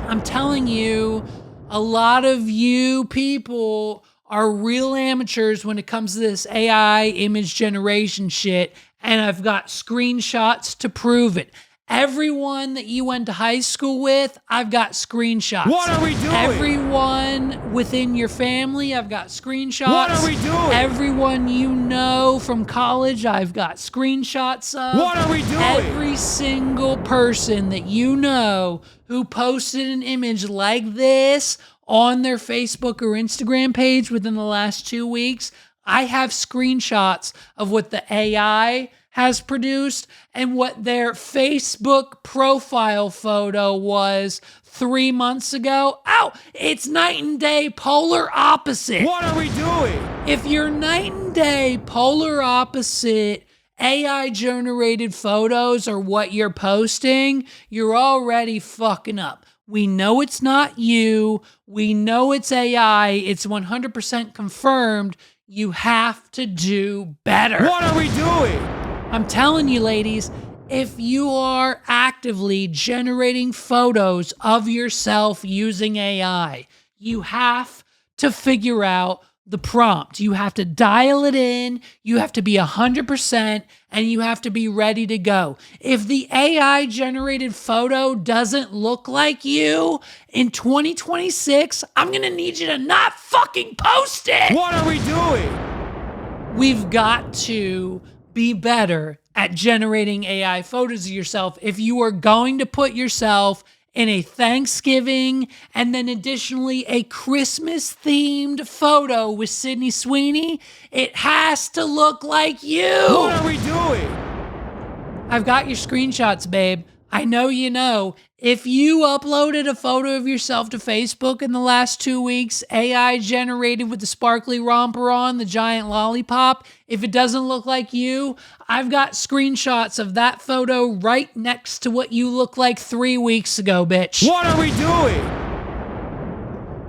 I'm telling you, a lot of you people are real amateurs when it comes to this AI image generation shit, and I've got screenshots to prove it. Everyone that you went to high school with, I've got screenshots. What are we doing? Everyone within your family, I've got screenshots. What are we doing? Everyone you know from college, I've got screenshots of. What are we doing? Every single person that you know who posted an image like this on their Facebook or Instagram page within the last 2 weeks, I have screenshots of what the AI has produced and what their Facebook profile photo was 3 months ago. Oh, it's night and day, polar opposite. What are we doing? If you're night and day, polar opposite, AI generated photos are what you're posting, you're already fucking up. We know it's not you. We know it's AI. It's 100% confirmed. You have to do better. What are we doing? I'm telling you, ladies, if you are actively generating photos of yourself using AI, you have to figure out the prompt. You have to dial it in. You have to be 100%, and you have to be ready to go. If the AI generated photo doesn't look like you in 2026, I'm going to need you to not fucking post it. What are we doing? We've got to be better at generating AI photos of yourself if you are going to put yourself in a Thanksgiving and then additionally a Christmas themed photo with Sydney Sweeney. It has to look like you. What are we doing? I've got your screenshots, babe. I know you know. If you uploaded a photo of yourself to Facebook in the last 2 weeks, AI generated with the sparkly romper on, the giant lollipop, if it doesn't look like you, I've got screenshots of that photo right next to what you look like 3 weeks ago, bitch. What are we doing?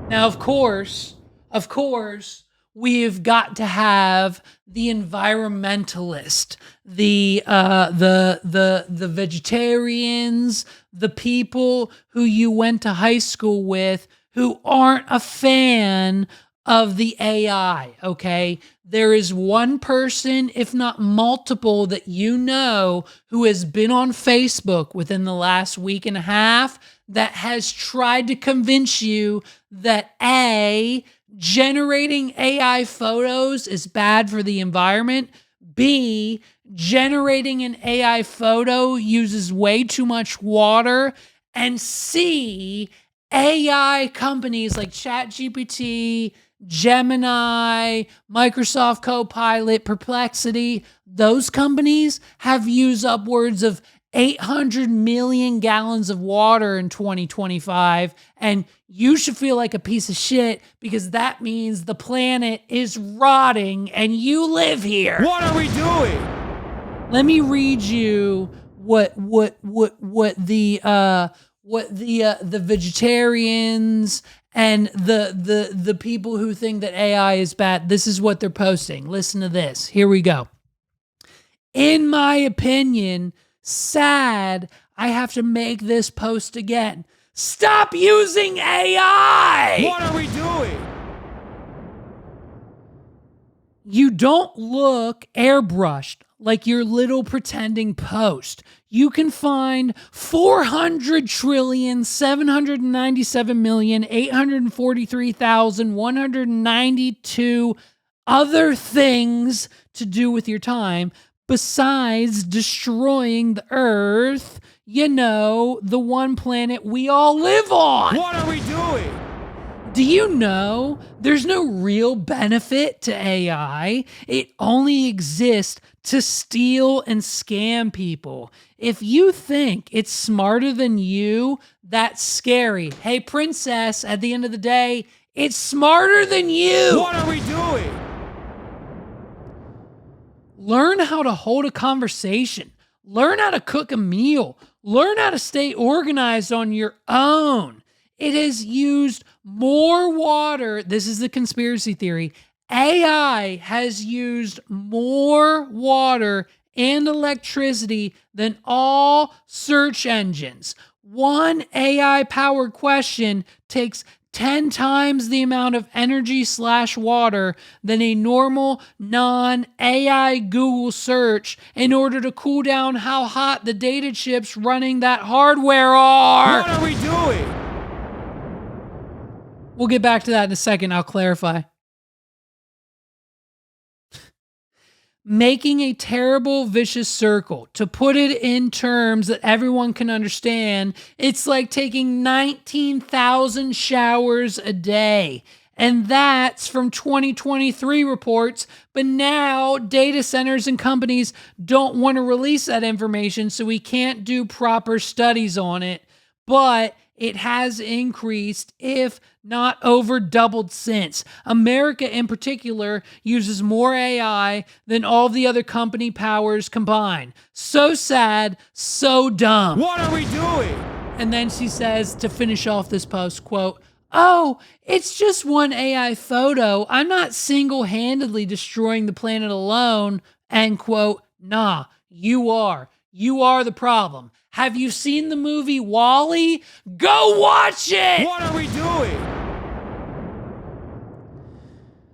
Now, of course, we've got to have the environmentalist, the vegetarians, the people who you went to high school with who aren't a fan of the AI, okay? There is one person, if not multiple, that you know who has been on Facebook within the last week and a half that has tried to convince you that A, generating AI photos is bad for the environment, B, generating an AI photo uses way too much water, and C, AI companies like ChatGPT, Gemini, Microsoft Copilot, Perplexity, those companies have used upwards of 800 million gallons of water in 2025, and you should feel like a piece of shit because that means the planet is rotting and you live here. What are we doing? Let me read you what the vegetarians and the people who think that AI is bad, this is what they're posting. Listen to this. Here we go. In my opinion, sad I have to make this post again. Stop using AI! What are we doing? You don't look airbrushed like your little pretending post. You can find 400,797,843,192 other things to do with your time besides destroying the earth, you know, the one planet we all live on. What are we doing? Do you know there's no real benefit to AI? It only exists to steal and scam people. If you think it's smarter than you, that's scary. Hey, princess, at the end of the day, it's smarter than you. What are we doing? Learn how to hold a conversation. Learn how to cook a meal. Learn how to stay organized on your own. It has used more water. This is the conspiracy theory. AI has used more water and electricity than all search engines. One AI-powered question takes 10 times the amount of energy / water than a normal non-AI Google search in order to cool down how hot the data chips running that hardware are. What are we doing? We'll get back to that in a second. I'll clarify. Making a terrible, vicious circle. To put it in terms that everyone can understand, it's like taking 19,000 showers a day. And that's from 2023 reports. But now data centers and companies don't want to release that information, so we can't do proper studies on it. But it has increased, if not over doubled since. America in particular uses more AI than all the other company powers combined. So sad, so dumb. What are we doing? And then she says, to finish off this post, quote, "Oh, it's just one AI photo. I'm not single-handedly destroying the planet alone," end quote. Nah, you are. You are the problem. Have you seen the movie WALL-E? Go watch it! What are we doing?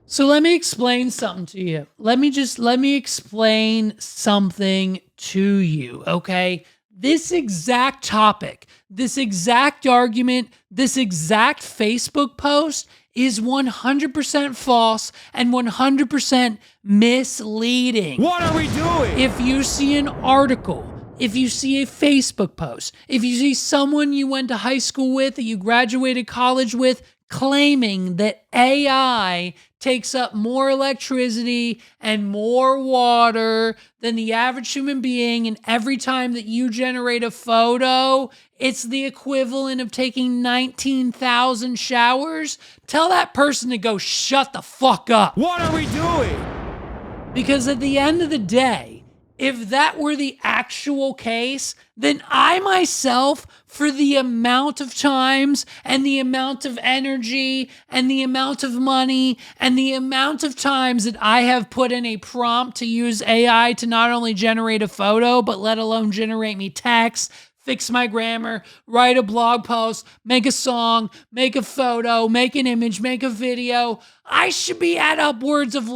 So let me explain something to you. Let me explain something to you, okay? This exact topic, this exact argument, this exact Facebook post is 100% false and 100% misleading. What are we doing? If you see an article, if you see a Facebook post, if you see someone you went to high school with, that you graduated college with, claiming that AI takes up more electricity and more water than the average human being, and every time that you generate a photo, it's the equivalent of taking 19,000 showers, tell that person to go shut the fuck up. What are we doing? Because at the end of the day, if that were the actual case, then I myself, for the amount of times and the amount of energy and the amount of money and the amount of times that I have put in a prompt to use AI to not only generate a photo, but let alone generate me text, fix my grammar, write a blog post, make a song, make a photo, make an image, make a video, I should be at upwards of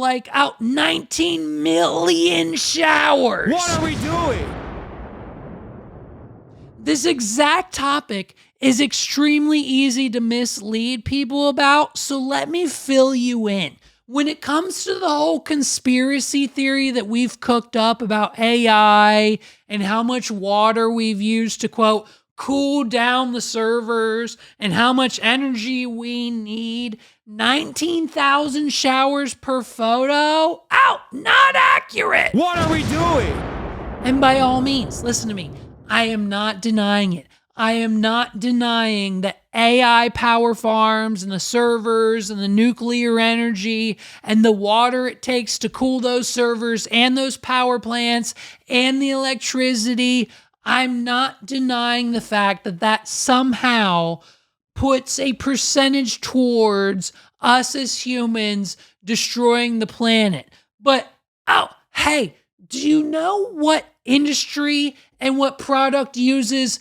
19 million showers. What are we doing? This exact topic is extremely easy to mislead people about, so let me fill you in. When it comes to the whole conspiracy theory that we've cooked up about AI and how much water we've used to, quote, cool down the servers and how much energy we need, 19,000 showers per photo? Not accurate. What are we doing? And by all means, listen to me. I am not denying it. I am not denying that AI power farms and the servers and the nuclear energy and the water it takes to cool those servers and those power plants and the electricity. I'm not denying the fact that that somehow puts a percentage towards us as humans destroying the planet. But, hey, do you know what industry and what product uses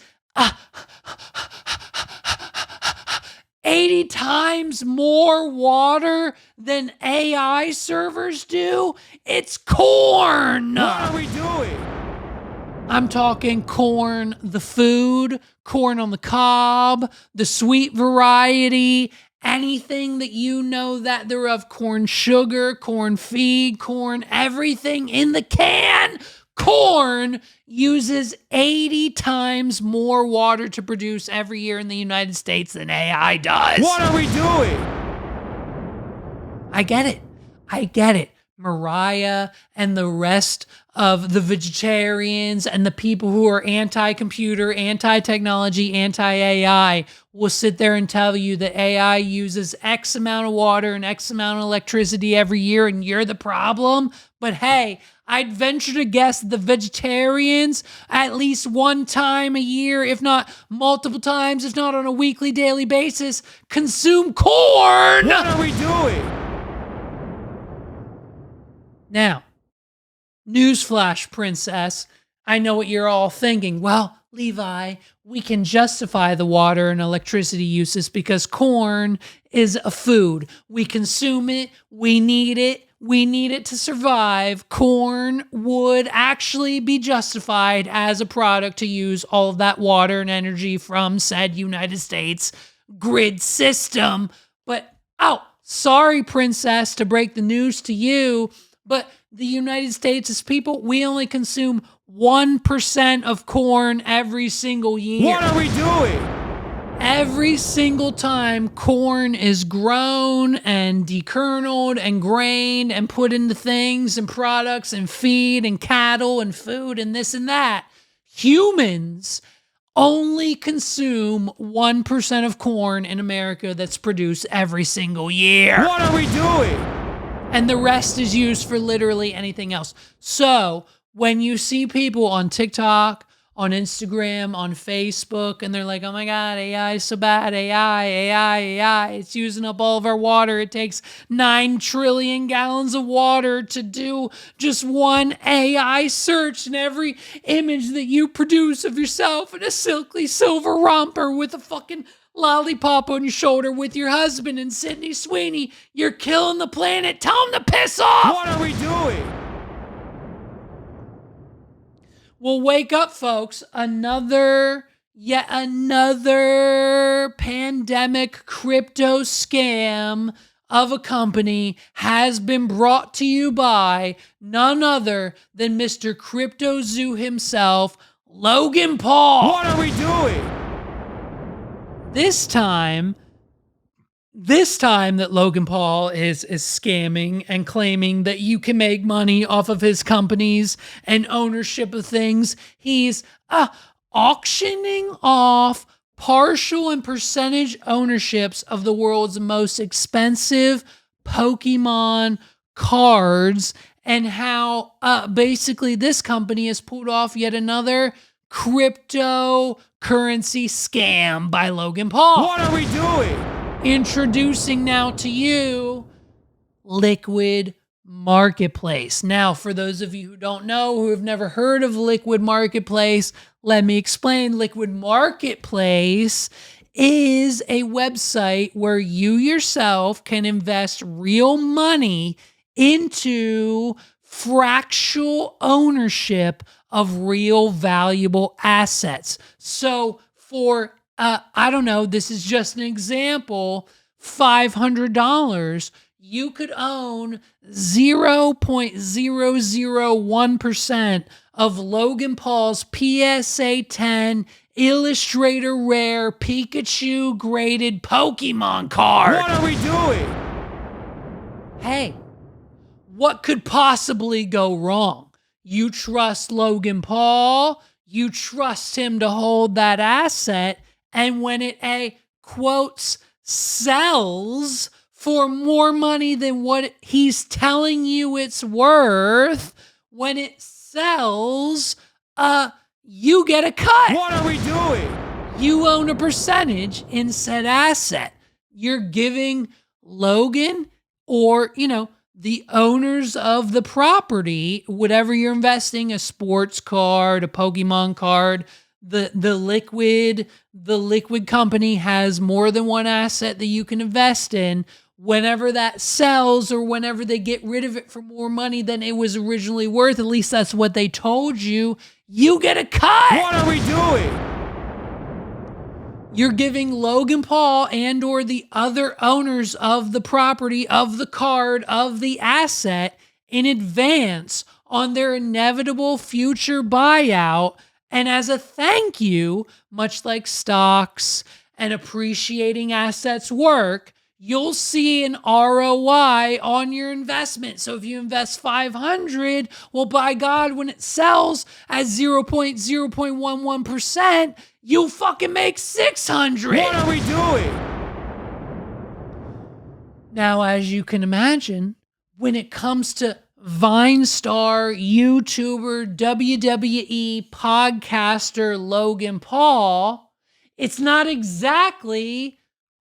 80 times more water than AI servers do? It's corn. What are we doing? I'm talking corn, the food, corn on the cob, the sweet variety, anything that you know that thereof, corn sugar, corn feed, corn, everything in the can. Corn uses 80 times more water to produce every year in the United States than AI does. What are we doing? I get it. Mariah and the rest of the vegetarians and the people who are anti-computer, anti-technology, anti-AI will sit there and tell you that AI uses X amount of water and X amount of electricity every year and you're the problem. But hey, I'd venture to guess the vegetarians at least one time a year, if not multiple times, if not on a weekly, daily basis, consume corn. What are we doing? Now, newsflash, princess, I know what you're all thinking. Well, Levi, we can justify the water and electricity uses because corn is a food. We consume it. We need it. We need it to survive. Corn would actually be justified as a product to use all of that water and energy from said United States grid system. But, sorry, princess, to break the news to you, but the United States as people, we only consume 1% of corn every single year. What are we doing? Every single time corn is grown and dekerneled and grained and put into things and products and feed and cattle and food and this and that, humans only consume 1% of corn in America that's produced every single year. What are we doing? And the rest is used for literally anything else. So when you see people on TikTok, on Instagram, on Facebook, and they're like, oh my God, AI is so bad, AI, it's using up all of our water. It takes 9 trillion gallons of water to do just one AI search, and every image that you produce of yourself in a silky silver romper with a fucking lollipop on your shoulder with your husband and Sydney Sweeney, you're killing the planet. Tell them to piss off. What are we doing? Well, wake up, folks. Yet another pandemic crypto scam of a company has been brought to you by none other than Mr. Crypto Zoo himself, Logan Paul. What are we doing? This time that Logan Paul is scamming and claiming that you can make money off of his companies and ownership of things, he's auctioning off partial and percentage ownerships of the world's most expensive Pokemon cards, and how basically this company has pulled off yet another cryptocurrency scam by Logan Paul. What are we doing? Introducing now to you Liquid Marketplace. Now, for those of you who don't know, who have never heard of Liquid Marketplace, let me explain. Liquid Marketplace is a website where you yourself can invest real money into fractional ownership of real valuable assets. So for I don't know, this is just an example, $500, you could own 0.001% of Logan Paul's PSA 10 Illustrator Rare Pikachu graded Pokemon card. What are we doing? Hey, what could possibly go wrong? You trust Logan Paul, you trust him to hold that asset, and when it, quotes, sells for more money than what he's telling you it's worth, when it sells, you get a cut. What are we doing? You own a percentage in said asset. You're giving Logan or, the owners of the property, whatever you're investing, a sports card, a Pokemon card, the liquid company has more than one asset that you can invest in. Whenever that sells or whenever they get rid of it for more money than it was originally worth, at least that's what they told you, you get a cut. What are we doing? You're giving Logan Paul and or the other owners of the property, of the card, of the asset in advance on their inevitable future buyout. And as a thank you, much like stocks and appreciating assets work, you'll see an ROI on your investment. So if you invest 500, well, by God, when it sells at 0.011%, you'll fucking make 600. What are we doing? Now, as you can imagine, when it comes to Vine star, YouTuber, WWE podcaster Logan Paul, it's not exactly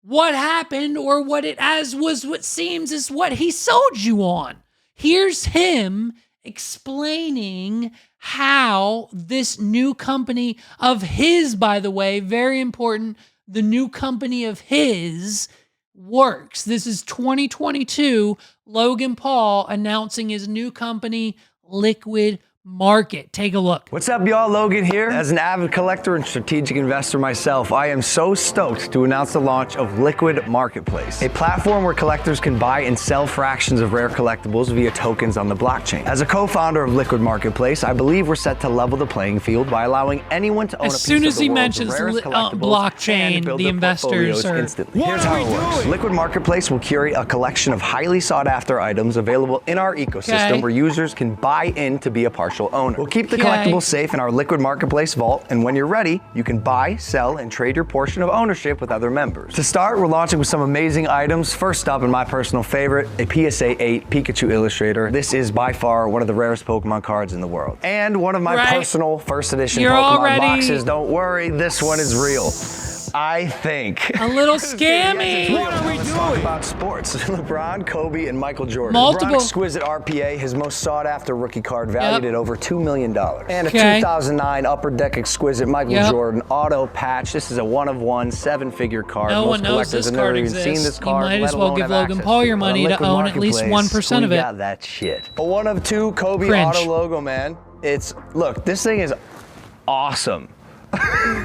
what happened or what it as was what seems is what he sold you on. Here's him explaining how this new company of his, by the way, very important, the new company of his works. This is 2022, Logan Paul announcing his new company, Liquid Market. Take a look. What's up, y'all? Logan here. As an avid collector and strategic investor myself, I am so stoked to announce the launch of Liquid Marketplace, a platform where collectors can buy and sell fractions of rare collectibles via tokens on the blockchain. As a co-founder of Liquid Marketplace, I believe we're set to level the playing field by allowing anyone to own a piece of the world's rarest collectibles blockchain, and build the their investors portfolios are... instantly. Here's how it works. Liquid Marketplace will curate a collection of highly sought-after items available in our ecosystem where users can buy in to be a partial owner. We'll keep the collectibles safe in our Liquid Marketplace vault, and when you're ready, you can buy, sell, and trade your portion of ownership with other members. To start, we're launching with some amazing items. First up, and my personal favorite, a PSA 8 Pikachu Illustrator. This is by far one of the rarest Pokemon cards in the world. And one of my personal first edition Pokemon boxes. Don't worry, this one is real. I think. A little scammy. What are we doing? Let's talk about sports. LeBron, Kobe, and Michael Jordan. Multiple. LeBron exquisite RPA, his most sought after rookie card, valued at over $2 million. And a 2009 Upper Deck exquisite Michael Jordan auto patch. This is a one-of-one, seven-figure card. No one knows this card exists. Seen this card, you might as well give Logan Paul your money to own at least 1% of it. We got that shit. A one-of-two Kobe auto logo, man. Look, this thing is awesome.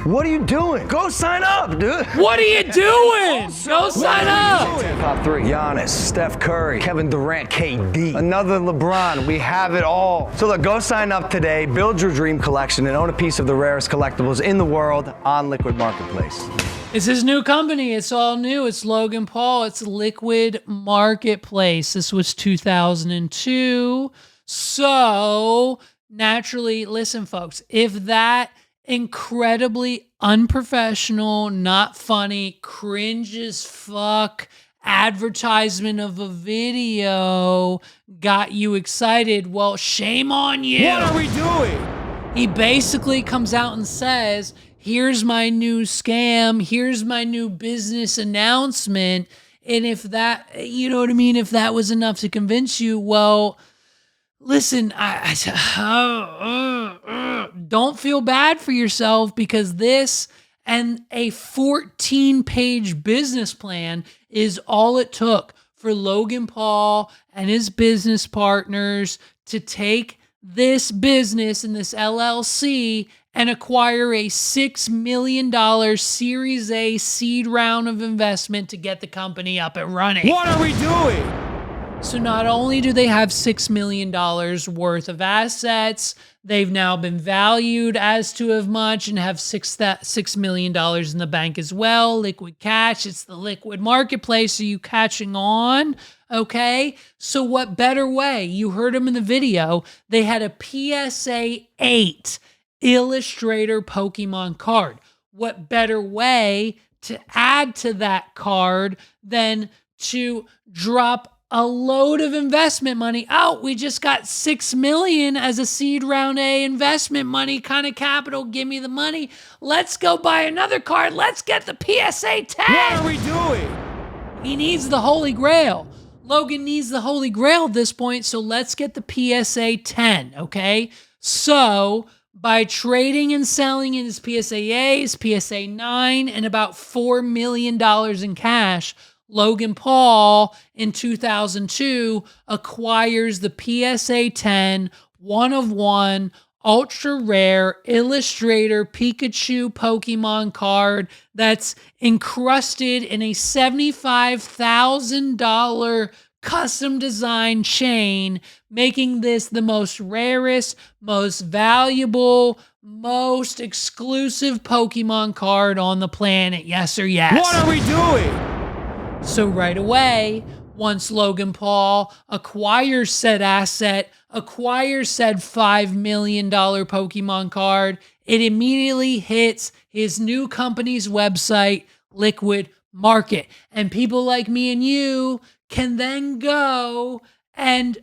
What are you doing? Go sign up, dude. What are you doing? Go sign up. Top three: Giannis, Steph Curry, Kevin Durant, KD. Another LeBron. We have it all. So look, go sign up today, build your dream collection, and own a piece of the rarest collectibles in the world on Liquid Marketplace. It's his new company. It's all new. It's Logan Paul. It's Liquid Marketplace. This was 2002. So naturally, listen, folks, if that incredibly unprofessional, not funny, cringe as fuck advertisement of a video got you excited, well, shame on you. What are we doing? He basically comes out and says, here's my new scam, here's my new business announcement. And if that, you know what I mean, if that was enough to convince you, well, listen, don't feel bad for yourself, because this and a 14-page business plan is all it took for Logan Paul and his business partners to take this business and this LLC and acquire a $6 million Series A seed round of investment to get the company up and running. What are we doing? So not only do they have $6 million worth of assets, they've now been valued as to as much and have $6 million in the bank as well. Liquid cash. It's the Liquid Marketplace. Are you catching on? Okay. So what better way? You heard him in the video. They had a PSA 8 Illustrator Pokemon card. What better way to add to that card than to drop a load of investment money? Oh, we just got $6 million as a seed round A investment money kind of capital. Give me the money. Let's go buy another card. Let's get the PSA 10. What are we doing? He needs the Holy Grail. Logan needs the Holy Grail at this point, so let's get the PSA 10, okay? So by trading and selling in his PSA A, his PSA 9, and about $4 million in cash, Logan Paul in 2002 acquires the PSA 10 one-of-one ultra rare Illustrator Pikachu Pokemon card that's encrusted in a $75,000 custom design chain, making this the most rarest, most valuable, most exclusive Pokemon card on the planet. Yes or yes? What are we doing? So right away, once Logan Paul acquires said asset, acquires said $5 million Pokemon card, it immediately hits his new company's website, Liquid Market. And people like me and you can then go and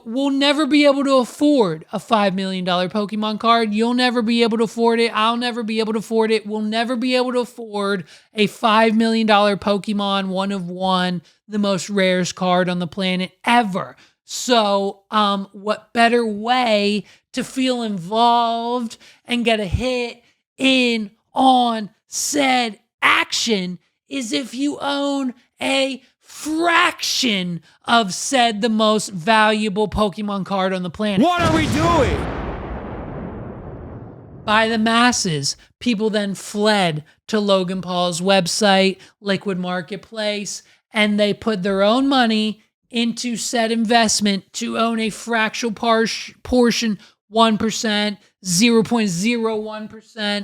we'll never be able to afford a $5 million Pokemon card. You'll never be able to afford it. I'll never be able to afford it. We'll never be able to afford a $5 million Pokemon one-of-one, the most rarest card on the planet ever. So, what better way to feel involved and get a hit in on said action is if you own a fraction of said the most valuable Pokemon card on the planet. What are we doing? By the masses, people then fled to Logan Paul's website, Liquid Marketplace, and they put their own money into said investment to own a fractional portion, 1%, 0.01%,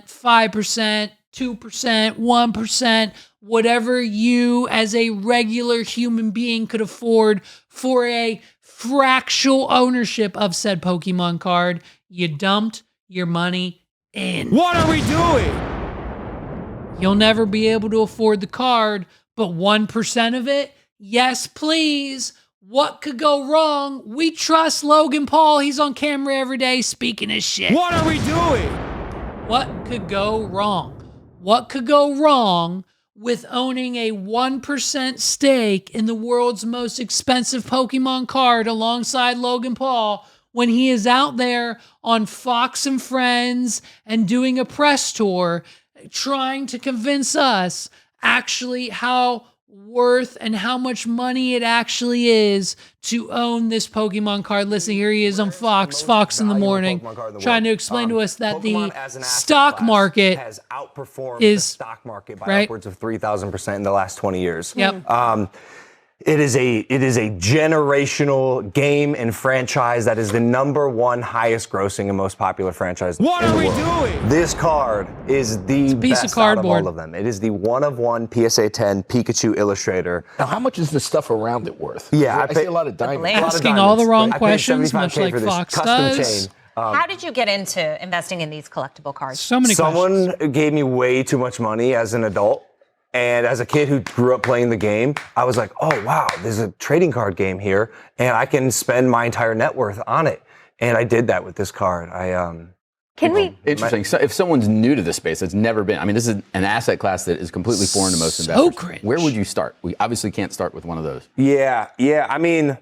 5%, 2%, 1%, whatever you as a regular human being could afford for a fractional ownership of said Pokemon card. You dumped your money in. What are we doing? You'll never be able to afford the card, but 1% of it? Yes, please. What could go wrong? We trust Logan Paul. He's on camera every day speaking his shit. What are we doing? What could go wrong? What could go wrong with owning a 1% stake in the world's most expensive Pokemon card alongside Logan Paul when he is out there on Fox and Friends and doing a press tour trying to convince us actually how worth and how much money it actually is to own this Pokemon card. Listen, here he is on Fox in the morning, trying to explain to us that the stock market has outperformed is the stock market by upwards of 3,000% in the last 20 years. Yep. It is a generational game and franchise that is the #1 highest grossing and most popular franchise What in are the we world. doing? This card is the piece of best out cardboard. of all of them. It is the 1-of-1 PSA 10 Pikachu Illustrator. Now, how much is the stuff around it worth? Yeah, I see a lot of diamonds. bling. Asking all the wrong I paid questions, 75K much like for this Fox custom does. chain. How did you get into investing in these collectible cards? So many questions. Someone gave me way too much money as an adult. And as a kid who grew up playing the game, I was like, oh, wow, there's a trading card game here, and I can spend my entire net worth on it. And I did that with this card. Can we? Interesting. So if someone's new to this space, that's never been, I mean, this is an asset class that is completely foreign to most investors. Cringe. Where would you start? We obviously can't start with one of those. Yeah. I mean,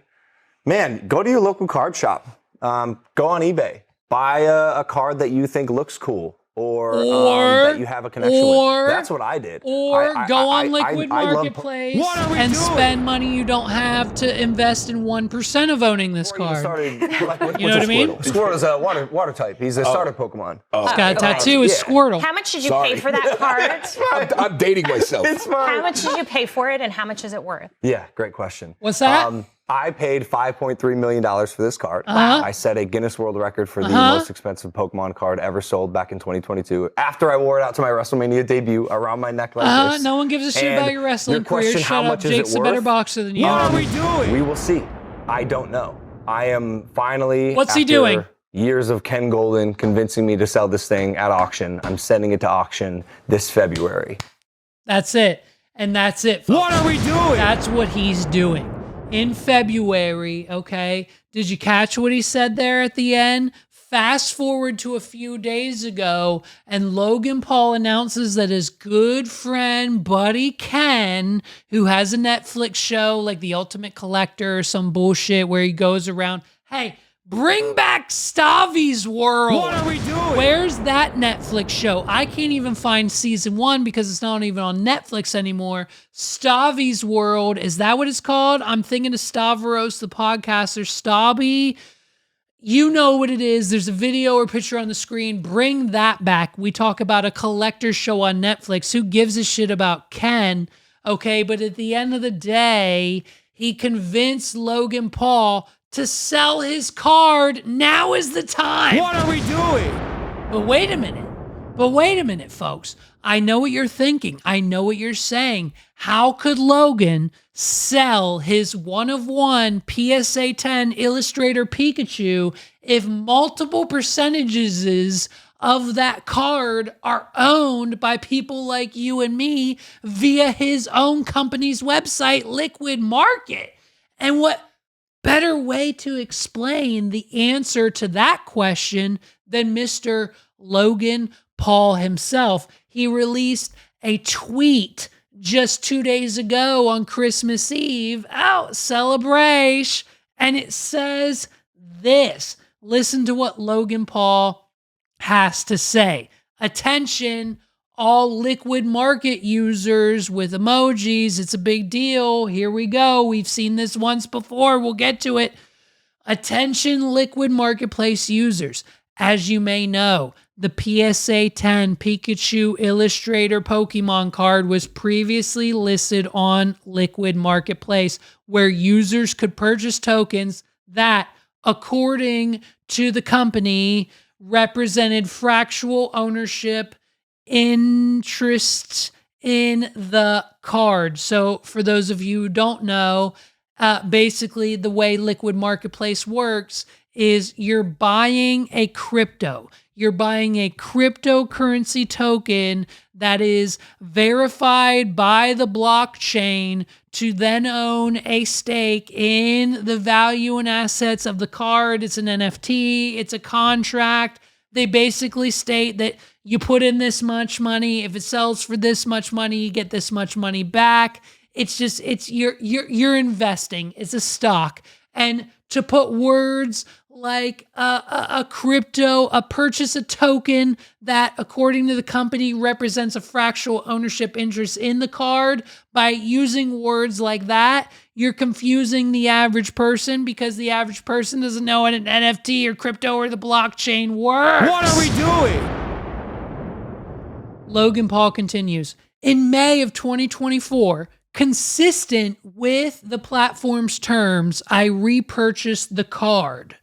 man, go to your local card shop. Go on eBay. Buy a card that you think looks cool. Or that you have a connection with. That's what I did. Or go on Liquid I love Marketplace What are we and doing? spend money you don't have to invest in 1% of owning this card. Started, like, You know what I mean? Squirtle's a water type. He's a starter Pokemon. He's got a tattoo with Squirtle. How much did you pay for that card? I'm dating myself. How much did you pay for it, and how much is it worth? Yeah, great question. What's that? I paid $5.3 million for this card. I set a Guinness World Record for the most expensive Pokemon card ever sold back in 2022. After I wore it out to my WrestleMania debut around my neck like this. No one gives a shit And about your wrestling your question, career. how Shut up. much is it Jake's a better worth? boxer than you. What are we doing? We will see. I don't know. I am finally. What's he after doing? Years of Ken Golden convincing me to sell this thing at auction. I'm sending it to auction this February. That's it. And that's it, folks. What are we doing? That's what he's doing. In February, okay? Did you catch what he said there at the end? Fast forward to a few days ago, and Logan Paul announces that his good friend, buddy Ken, who has a Netflix show like The Ultimate Collector or some bullshit where he goes around, hey, bring back Stavi's World. What are we doing? Where's that Netflix show? I can't even find season 1 because it's not even on Netflix anymore. Stavi's World, is that what it's called? I'm thinking of Stavros, the podcaster. Stabby, you know what it is. There's a video or picture on the screen. Bring that back. We talk about a collector show on Netflix. Who gives a shit about Ken? Okay, but at the end of the day, he convinced Logan Paul to sell his card. Now is the time. What are we doing? But wait a minute, folks. I know what you're thinking. I know what you're saying. How could Logan sell his 1-of-1 PSA 10 Illustrator Pikachu if multiple percentages of that card are owned by people like you and me via his own company's website, Liquid Market? And what better way to explain the answer to that question than Mr. Logan Paul himself? He released a tweet just 2 days ago on Christmas Eve. Oh, celebration. And it says this. Listen to what Logan Paul has to say. Attention, all liquid market users with emojis. It's a big deal. Here we go. We've seen this once before. We'll get to it. Attention, liquid marketplace users. As you may know, the PSA 10 Pikachu Illustrator Pokemon card was previously listed on Liquid Marketplace, where users could purchase tokens that, according to the company, represented fractional ownership interest in the card. So for those of you who don't know, basically the way Liquid Marketplace works is you're buying a crypto. You're buying a cryptocurrency token that is verified by the blockchain to then own a stake in the value and assets of the card. It's an NFT, it's a contract. They basically state that you put in this much money. If it sells for this much money, you get this much money back. You're investing. It's a stock. And to put words like purchase a token that, according to the company, represents a fractional ownership interest in the card, by using words like that, you're confusing the average person, because the average person doesn't know what an NFT or crypto or the blockchain works. What are we doing? Logan Paul continues. In May of 2024, consistent with the platform's terms, I repurchased the card.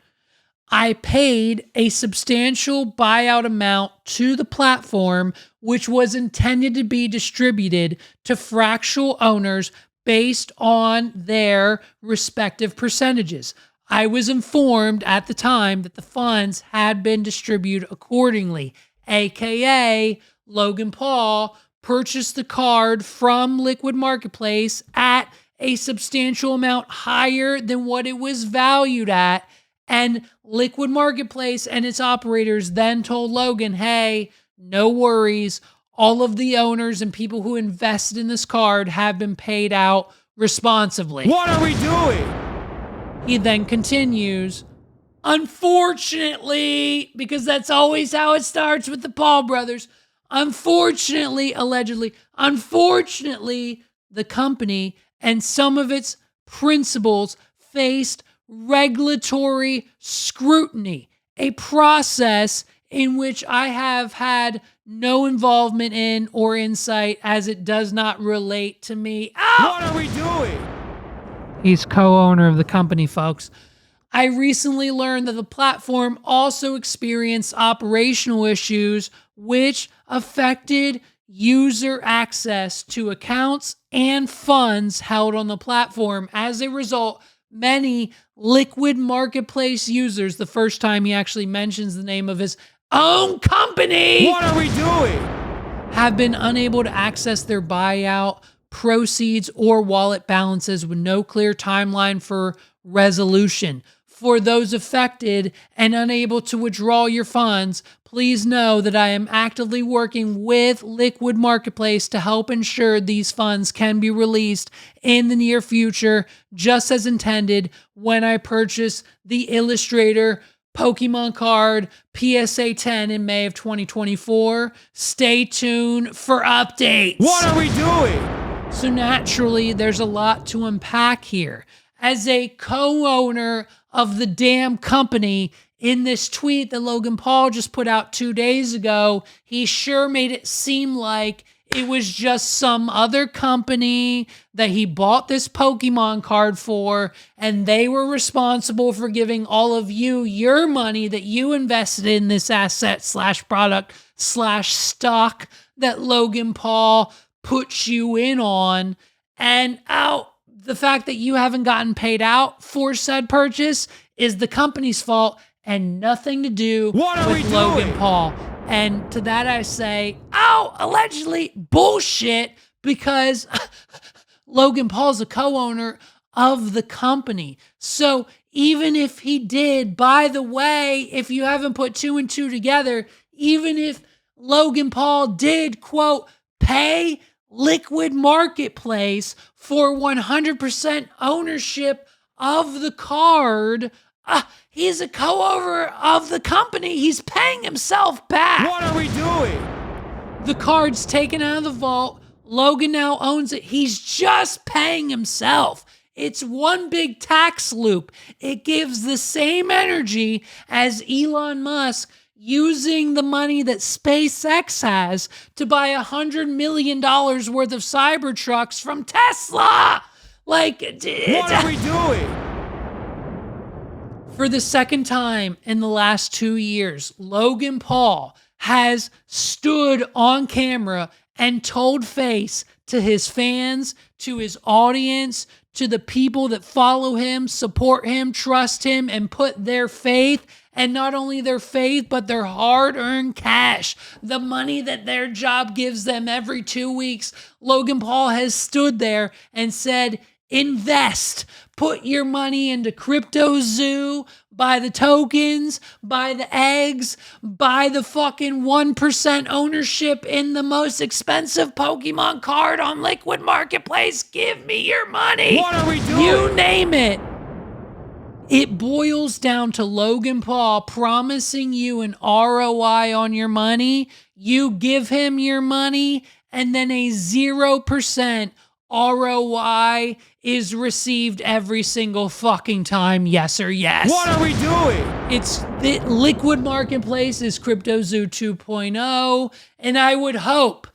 I paid a substantial buyout amount to the platform, which was intended to be distributed to fractional owners based on their respective percentages. I was informed at the time that the funds had been distributed accordingly, aka Logan Paul purchased the card from Liquid Marketplace at a substantial amount higher than what it was valued at. And Liquid Marketplace and its operators then told Logan, hey, no worries. All of the owners and people who invested in this card have been paid out responsibly. What are we doing? He then continues, unfortunately, because that's always how it starts with the Paul brothers, unfortunately, the company and some of its principals faced regulatory scrutiny, a process in which I have had no involvement in or insight, as it does not relate to me. Ow! What are we doing? He's co-owner of the company, folks. I recently learned that the platform also experienced operational issues which affected user access to accounts and funds held on the platform. As a result, many Liquid Marketplace users, the first time he actually mentions the name of his own company, what are we doing? Have been unable to access their buyout proceeds or wallet balances with no clear timeline for resolution. For those affected and unable to withdraw your funds, please know that I am actively working with Liquid Marketplace to help ensure these funds can be released in the near future, just as intended when I purchased the Illustrator Pokemon card PSA 10 in May of 2024. Stay tuned for updates. What are we doing? So naturally, there's a lot to unpack here. As a co-owner of the damn company, in this tweet that Logan Paul just put out 2 days ago, he sure made it seem like it was just some other company that he bought this Pokemon card for, and they were responsible for giving all of you your money that you invested in this asset / product / stock that Logan Paul puts you in on. And the fact that you haven't gotten paid out for said purchase is the company's fault and nothing to do with Logan Paul. And to that I say, allegedly bullshit, because Logan Paul's a co-owner of the company. So even if he did, by the way, if you haven't put 2 and 2 together, even if Logan Paul did, quote, pay Liquid Marketplace for 100% ownership of the card. He's a co-owner of the company. He's paying himself back. What are we doing? The card's taken out of the vault. Logan now owns it. He's just paying himself. It's one big tax loop. It gives the same energy as Elon Musk using the money that SpaceX has to buy $100 million worth of Cybertrucks from Tesla. Like, what are we doing? For the second time in the last 2 years, Logan Paul has stood on camera and told face to his fans, to his audience, to the people that follow him, support him, trust him, and put their faith, and not only their faith, but their hard-earned cash, the money that their job gives them every 2 weeks. Logan Paul has stood there and said, invest. Put your money into Crypto Zoo, buy the tokens, buy the eggs, buy the fucking 1% ownership in the most expensive Pokemon card on Liquid Marketplace. Give me your money. What are we doing? You name it. It boils down to Logan Paul promising you an ROI on your money. You give him your money, and then a 0% ROI is received every single fucking time, yes or yes. What are we doing? It's the Liquid Marketplace is Crypto Zoo 2.0, and I would hope,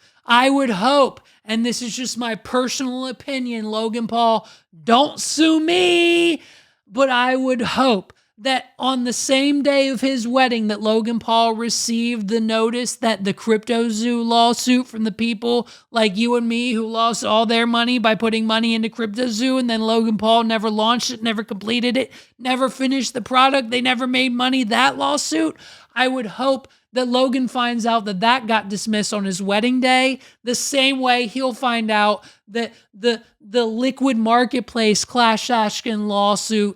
and this is just my personal opinion, Logan Paul, don't sue me, but I would hope that on the same day of his wedding that Logan Paul received the notice that the Crypto Zoo lawsuit from the people like you and me who lost all their money by putting money into Crypto Zoo, and then Logan Paul never launched it, never completed it, never finished the product, they never made money, that lawsuit, I would hope that Logan finds out that that got dismissed on his wedding day, the same way he'll find out that the Liquid Marketplace class action lawsuit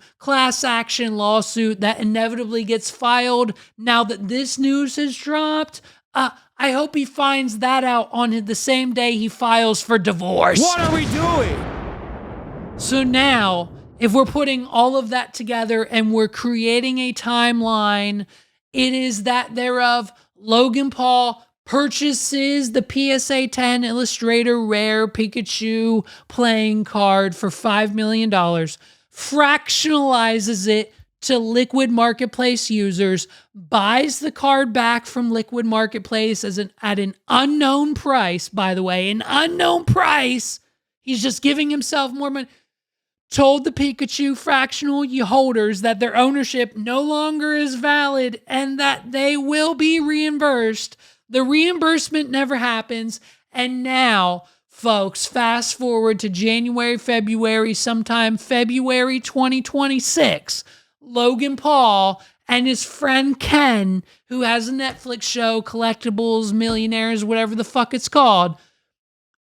that inevitably gets filed now that this news has dropped. I hope he finds that out on the same day he files for divorce. What are we doing? So now, if we're putting all of that together and we're creating a timeline, it is that thereof Logan Paul purchases the PSA 10 Illustrator Rare Pikachu playing card for $5 million, fractionalizes it to Liquid Marketplace users, buys the card back from Liquid Marketplace at an unknown price, by the way, an unknown price. He's just giving himself more money. Told the Pikachu fractional holders that their ownership no longer is valid and that they will be reimbursed. The reimbursement never happens. And now, folks, fast forward to January, February, sometime February 2026, Logan Paul and his friend Ken, who has a Netflix show, Collectibles, Millionaires, whatever the fuck it's called,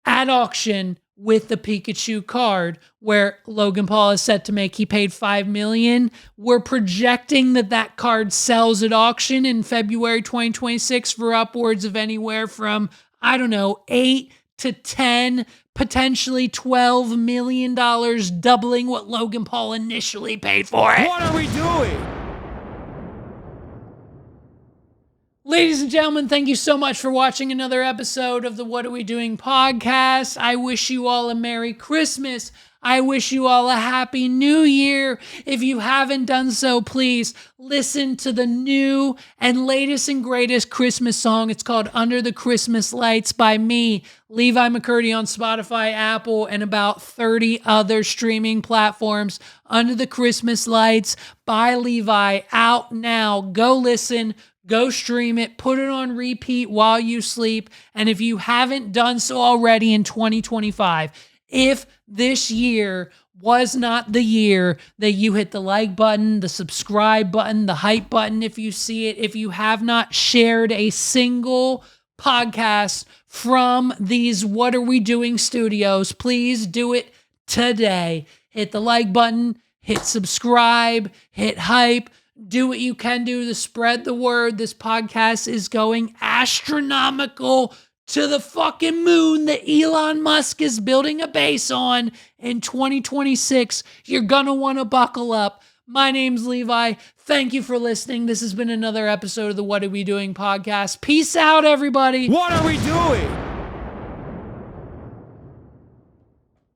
at auction with the Pikachu card, where Logan Paul is set to make, he paid $5 million. We're projecting that card sells at auction in February 2026 for upwards of anywhere from, I don't know, 8 to 10, potentially $12 million, doubling what Logan Paul initially paid for it. What are we doing? Ladies and gentlemen, thank you so much for watching another episode of the What Are We Doing podcast. I wish you all a Merry Christmas. I wish you all a Happy New Year. If you haven't done so, please listen to the new and latest and greatest Christmas song. It's called Under the Christmas Lights by me, Levi McCurdy, on Spotify, Apple, and about 30 other streaming platforms. Under the Christmas Lights by Levi, out now. Go listen. Go stream it, put it on repeat while you sleep. And if you haven't done so already in 2025, if this year was not the year that you hit the like button, the subscribe button, the hype button, if you see it, if you have not shared a single podcast from these What Are We Doing studios, please do it today. Hit the like button, hit subscribe, hit hype. Do what you can do to spread the word. This podcast is going astronomical to the fucking moon that Elon Musk is building a base on in 2026. You're gonna want to buckle up. My name's Levi. Thank you for listening. This has been another episode of the What Are We Doing podcast. Peace out, everybody. What are we doing?